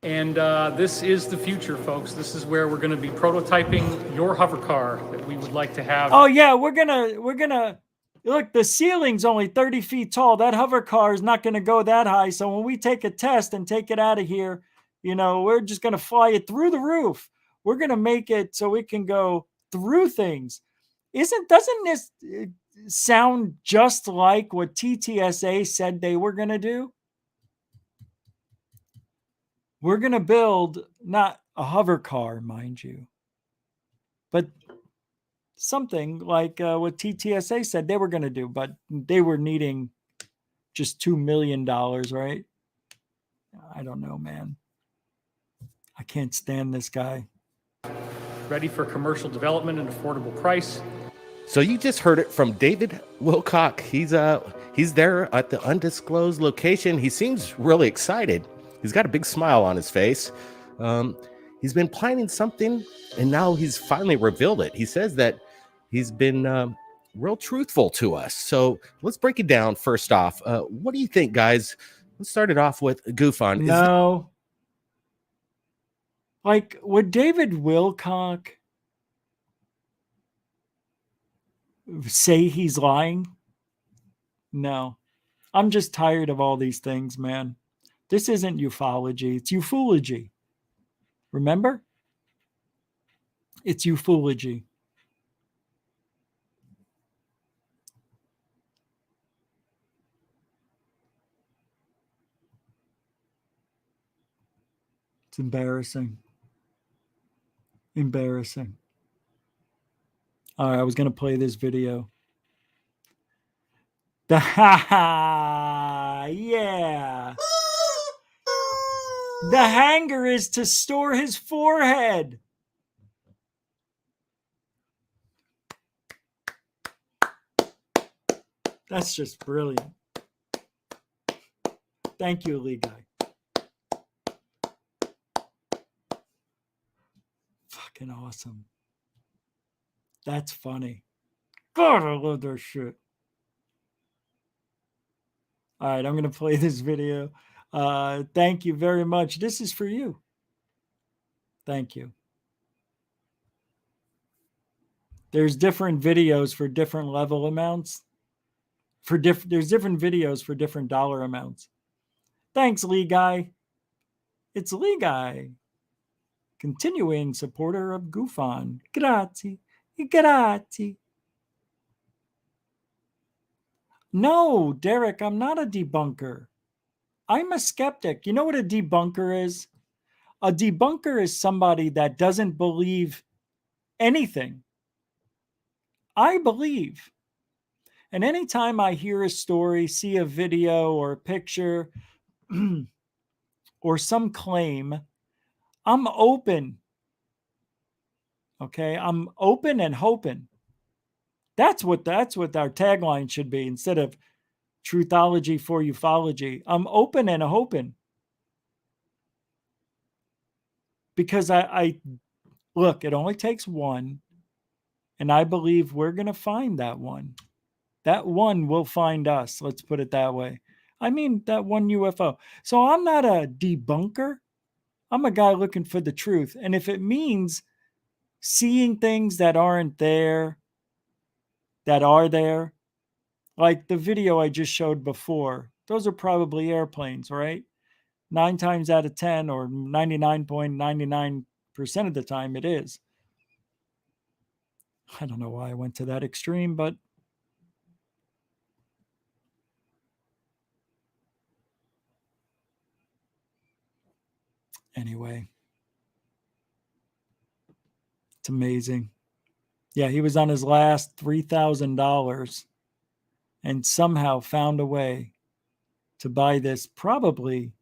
S: And this is the future, folks. This is where we're going to be prototyping your hover car that we would like to have.
B: Oh yeah, we're gonna look. The ceiling's only 30 feet tall. That hover car is not going to go that high. So when we take a test and take it out of here, we're just going to fly it through the roof. We're going to make it so it can go through things. Doesn't this sound just like what TTSA said they were going to do? we're going to build not a hover car, mind you, but something like what TTSA said they were going to do, but they were needing just $2 million, right? I don't know, man. I can't stand this guy.
S: Ready for commercial development and affordable price.
E: So you just heard it from David Wilcock. He's there at the undisclosed location. He seems really excited. He's got a big smile on his face. He's been planning something, and now he's finally revealed it. He says that he's been real truthful to us. So let's break it down first off. What do you think, guys? Let's start it off with Goofon.
B: No. Like, would David Wilcock say he's lying? No. I'm just tired of all these things, man. This isn't ufology. It's ufology. Remember? It's ufology. It's embarrassing. Embarrassing. All right, I was going to play this video. Yeah. The hanger is to store his forehead. That's just brilliant. Thank you, Lee Guy. Fucking awesome. That's funny. God, I love that shit. All right, I'm going to play this video. Thank you very much. This is for you. Thank you. There's different videos for different level amounts. There's different videos for different dollar amounts. Thanks, Lee Guy. It's Lee Guy, continuing supporter of Goofon. Grazie. Grazie. No, Derek, I'm not a debunker. I'm a skeptic. You know what a debunker is? A debunker is somebody that doesn't believe anything. I believe. And anytime I hear a story, see a video or a picture or some claim, I'm open. Okay? I'm open and hoping. That's what our tagline should be instead of truthology for ufology. I'm open and hoping. Because I look, it only takes one, and I believe we're going to find that one. That one will find us. Let's put it that way. I mean, that one UFO. So I'm not a debunker. I'm a guy looking for the truth. And if it means seeing things that aren't there, that are there, like the video I just showed before, those are probably airplanes, right? 9 times out of 10 or 99.99% of the time it is. I don't know why I went to that extreme, but anyway, it's amazing. Yeah, he was on his last $3,000 and somehow found a way to buy this. Probably,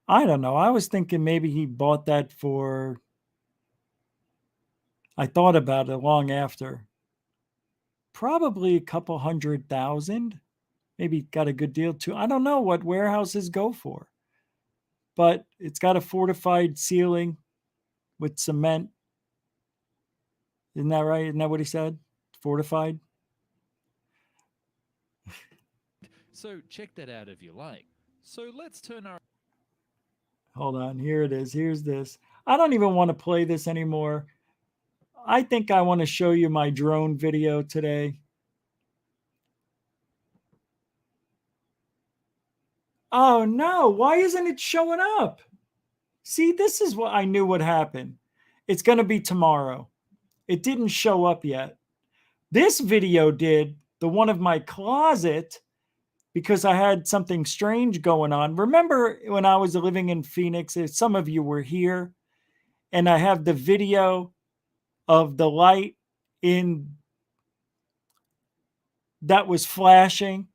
B: I don't know. I was thinking maybe he bought that for, I thought about it long after. Probably a couple $100,000. Maybe got a good deal too. I don't know what warehouses go for. But it's got a fortified ceiling with cement. Isn't that right? Isn't that what he said? Fortified?
R: So check that out if you like. So let's turn our...
B: Hold on. Here it is. Here's this. I don't even want to play this anymore. I think I want to show you my drone video today. Oh, no. Why isn't it showing up? See, this is what I knew would happen. It's going to be tomorrow. It didn't show up yet. This video did. The one of my closet because I had something strange going on. Remember when I was living in Phoenix, some of you were here, and I have the video of the light in that was flashing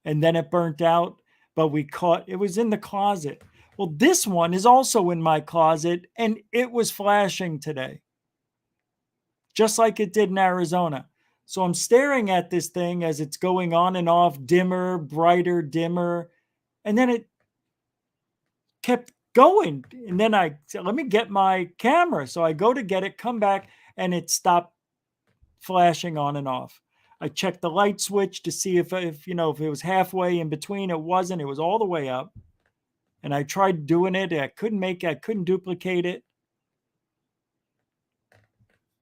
B: and then it burnt out, but we caught it was in the closet. Well, this one is also in my closet and it was flashing today, just like it did in Arizona. So I'm staring at this thing as it's going on and off, dimmer, brighter, dimmer. And then it kept going. And then I said, let me get my camera. So I go to get it, come back, and it stopped flashing on and off. I checked the light switch to see if it was halfway in between. It wasn't. It was all the way up. And I tried doing it. I couldn't duplicate it.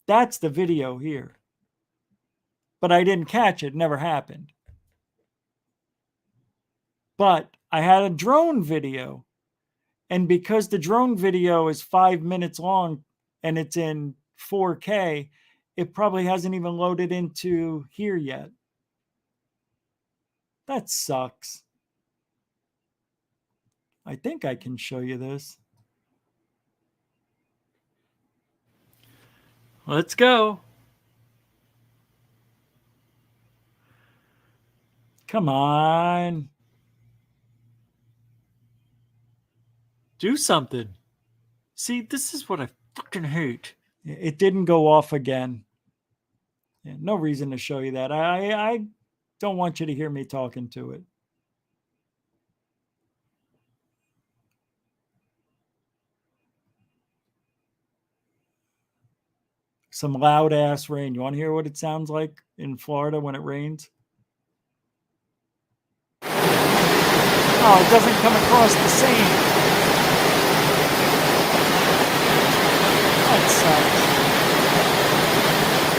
B: That's the video here. But I didn't catch it. It never happened. But I had a drone video. And because the drone video is 5 minutes long and it's in 4K, it probably hasn't even loaded into here yet. That sucks. I think I can show you this. Let's go. Come on. Do something. See, this is what I fucking hate. It didn't go off again. Yeah, no reason to show you that. I don't want you to hear me talking to it. Some loud ass rain. You want to hear what it sounds like in Florida when it rains? Oh, it doesn't come across the same. That sucks.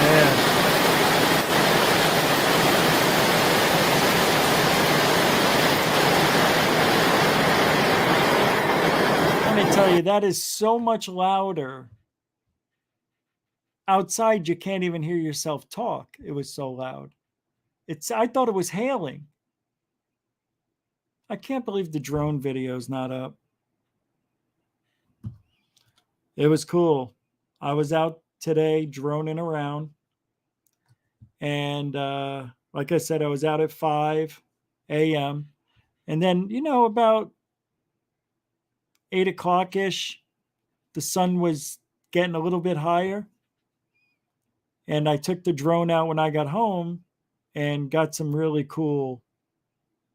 B: Yeah. Let me tell you, that is so much louder. Outside, you can't even hear yourself talk. It was so loud. I thought it was hailing. I can't believe the drone video is not up. It was cool. I was out today droning around. And like I said, I was out at 5 a.m. And then, about 8 o'clock-ish, the sun was getting a little bit higher. And I took the drone out when I got home and got some really cool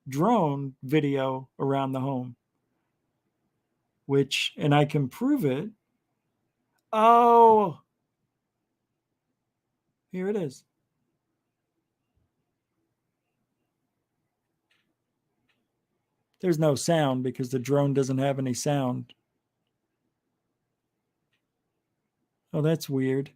B: drone video around the home. And I can prove it. Oh, here it is. There's no sound because the drone doesn't have any sound. Oh, that's weird.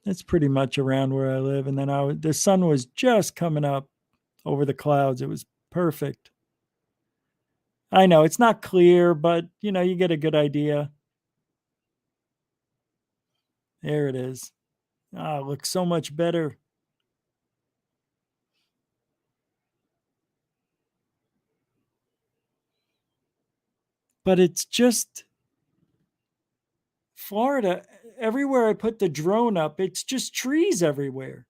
B: That's pretty much around where I live. And then the sun was just coming up over the clouds. It was perfect. I know it's not clear, but you get a good idea. There it is. Ah, it looks so much better. But it's just Florida. Everywhere I put the drone up, it's just trees everywhere.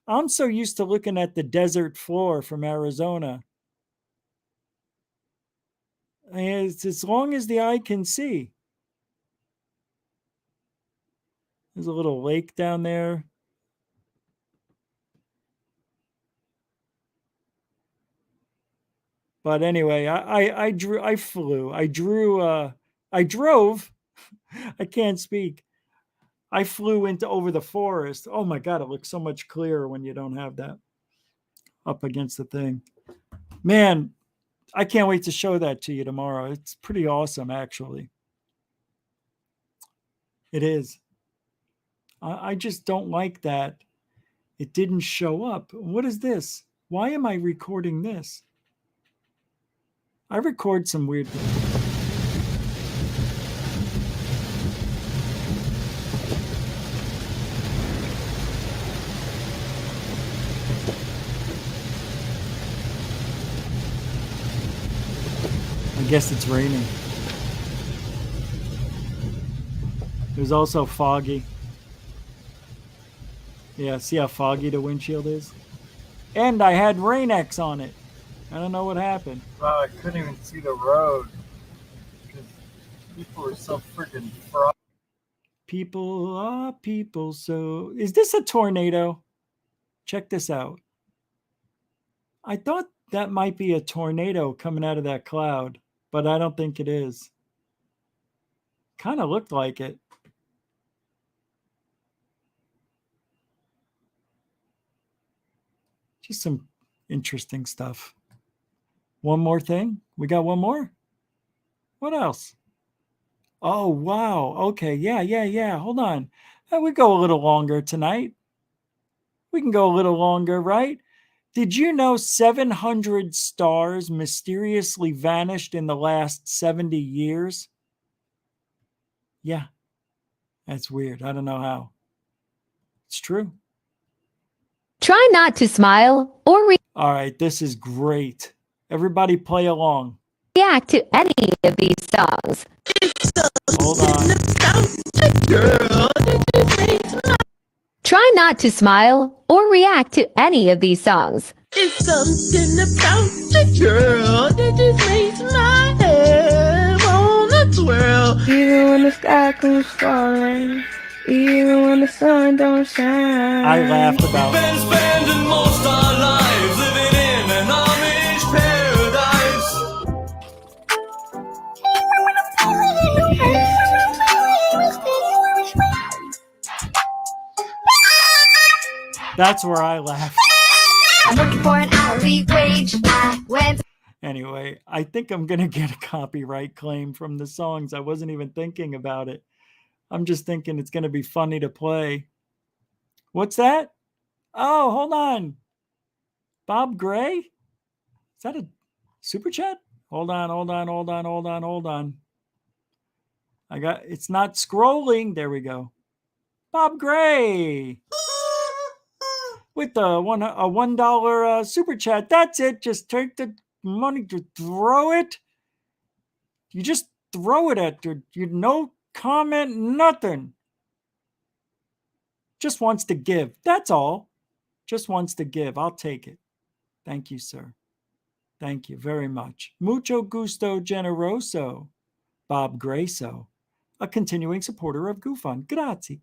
B: I'm so used to looking at the desert floor from Arizona. It's as long as the eye can see. There's a little lake down there. But anyway, I drove. I can't speak. I flew over the forest. Oh my God, it looks so much clearer when you don't have that up against the thing. Man, I can't wait to show that to you tomorrow. It's pretty awesome, actually. It is. I just don't like that it didn't show up. What is this? Why am I recording this? I record some weird things. I guess it's raining. It was also foggy. Yeah, see how foggy the windshield is? And I had Rain-X on it. I don't know what happened.
M: Wow, I couldn't even see the road because people were so freaking frosty.
B: People are people. So, is this a tornado? Check this out. I thought that might be a tornado coming out of that cloud, but I don't think it is. Kind of looked like it. Just some interesting stuff. One more thing. We got one more. What else? Oh, wow. Okay. Yeah. Hold on. We go a little longer tonight. We can go a little longer, right? Did you know 700 stars mysteriously vanished in the last 70 years? Yeah. That's weird. I don't know how. It's true.
T: Try not to smile or
B: All right. This is great. Everybody play along.
T: react to any of these songs.
B: Hold on.
T: Try not to smile or react to any of these songs.
K: It's something about the girl that just makes my head wanna twirl. Even when the sky comes falling, even when the sun don't shine.
B: I laughed about
K: Been spending most our lives living in an Amish paradise.
B: That's where I laughed.
N: I'm working for an hourly wage. I went.
B: Anyway, I think I'm going to get a copyright claim from the songs. I wasn't even thinking about it. I'm just thinking it's going to be funny to play. What's that? Oh, hold on. Bob Gray? Is that a super chat? Hold on. It's not scrolling. There we go. Bob Gray. With a $1 super chat. That's it. Just take the money to throw it. You just throw it at her. You no comment, nothing. Just wants to give. That's all. Just wants to give. I'll take it. Thank you, sir. Thank you very much. Mucho gusto generoso. Bob Grayso, a continuing supporter of GoFund. Grazie.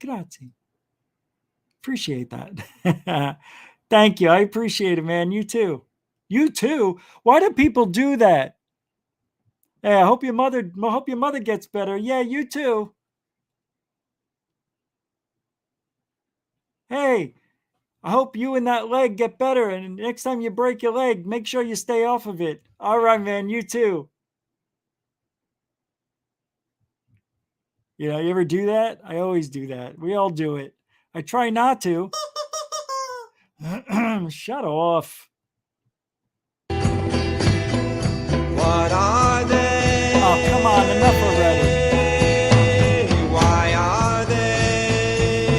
B: Appreciate that. Thank you. I appreciate it, man. You too. Why do people do that? Hey, I hope your mother gets better. Yeah, you too. Hey, I hope you and that leg get better. And next time you break your leg, make sure you stay off of it. All right, man. You too. You ever do that? I always do that. We all do it. I try not to. Shut off.
K: What are they?
B: Oh, come on. Enough already.
K: Why are they?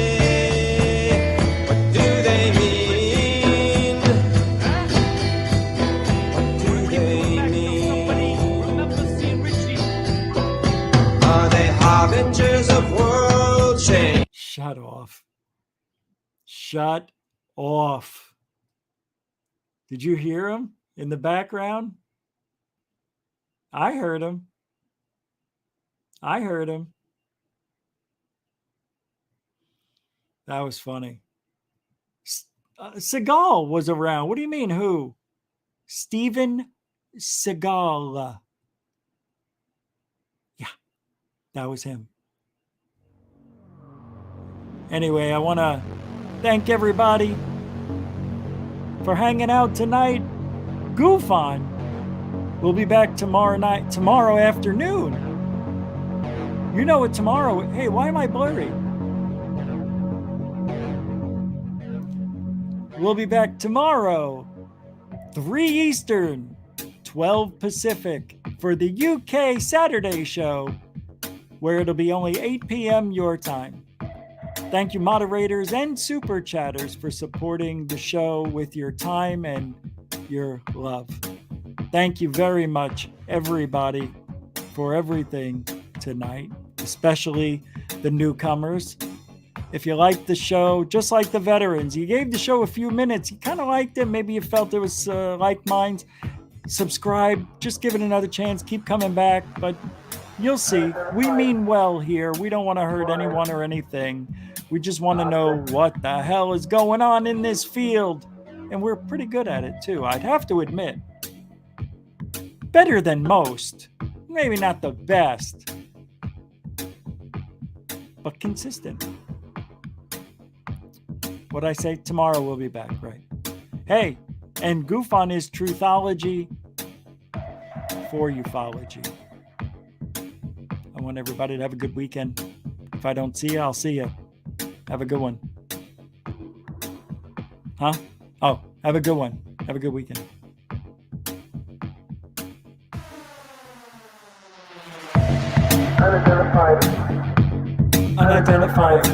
K: What do they mean? What do they mean? Are they harbingers of world change?
B: Shut off. Shut off. Did you hear him in the background? I heard him. That was funny. Seagal was around. What do you mean, who? Steven Seagal. Yeah, that was him. Anyway, I want to thank everybody for hanging out tonight. Goof on. We'll be back tomorrow afternoon. You know what tomorrow... Hey, why am I blurry? We'll be back tomorrow 3 Eastern, 12 Pacific for the UK Saturday show, where it'll be only 8 p.m. your time. Thank you, moderators and super chatters, for supporting the show with your time and your love. Thank you very much, everybody, for everything tonight, especially the newcomers. If you liked the show, just like the veterans, you gave the show a few minutes, you kind of liked it, maybe you felt it was like minds, subscribe, just give it another chance, keep coming back, but you'll see, we mean well here. We don't want to hurt anyone or anything. We just want to know what the hell is going on in this field. And we're pretty good at it too, I'd have to admit. Better than most. Maybe not the best, but consistent. What I say, tomorrow we'll be back, right? Hey, and goof on his truthology for ufology. I want everybody to have a good weekend. If I don't see you, I'll see you. Have a good one. Huh? Oh, have a good one. Have a good weekend.
F: Unidentified.
B: Unidentified.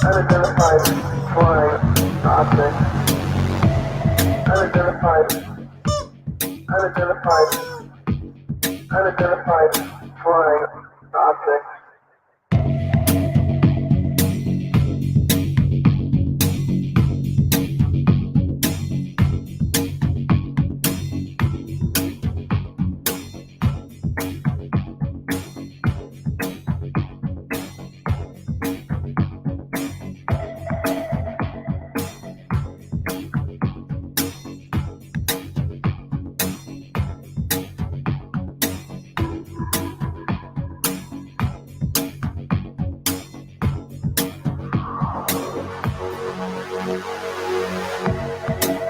F: Unidentified flying object. Unidentified. Unidentified. Unidentified flying object.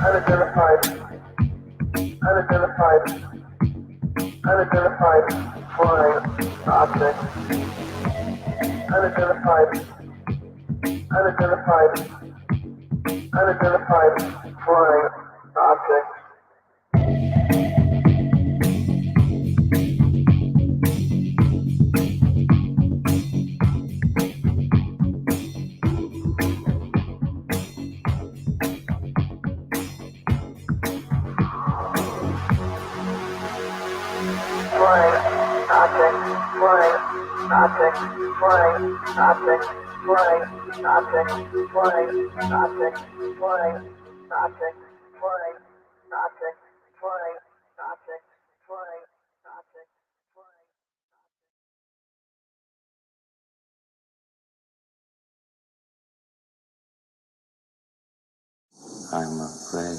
F: Unidentified. Unidentified. Unidentified flying object. Unidentified. Unidentified. Unidentified flying object. Flying object, flying object, flying object, flying object, flying object, flying object, flying object, flying object, flying object, flying.
Q: I'm afraid.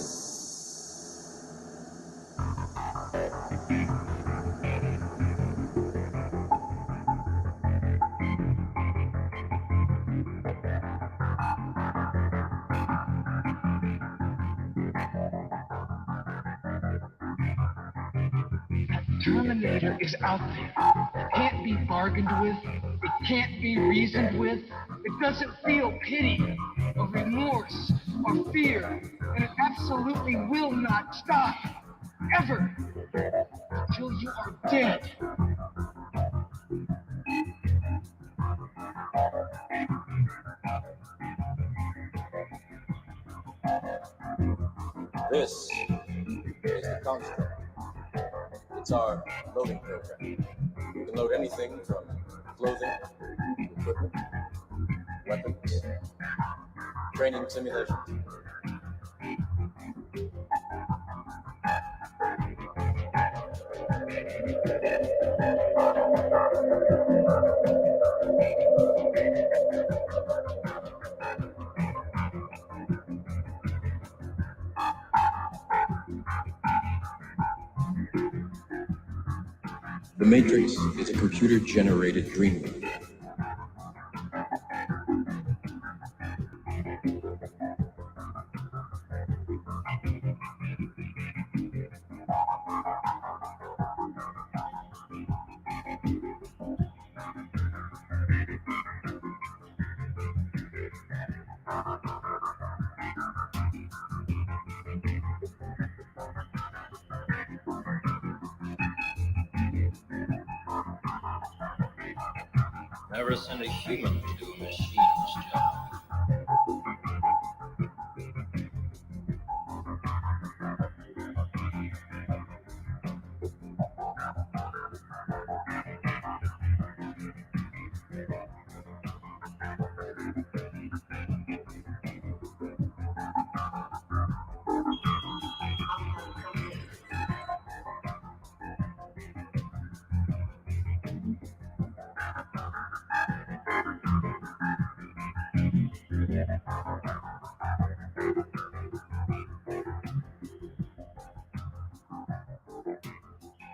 U: Terminator is out there. It can't be bargained with. It can't be reasoned with. It doesn't feel pity or remorse or fear. And it absolutely will not stop. Ever. Until you are dead.
V: This is the conjure. It's our loading program. You can load anything from clothing, equipment, weapons, training simulations. The Matrix is a computer-generated dream world.
A: never send a human to do a machine's job.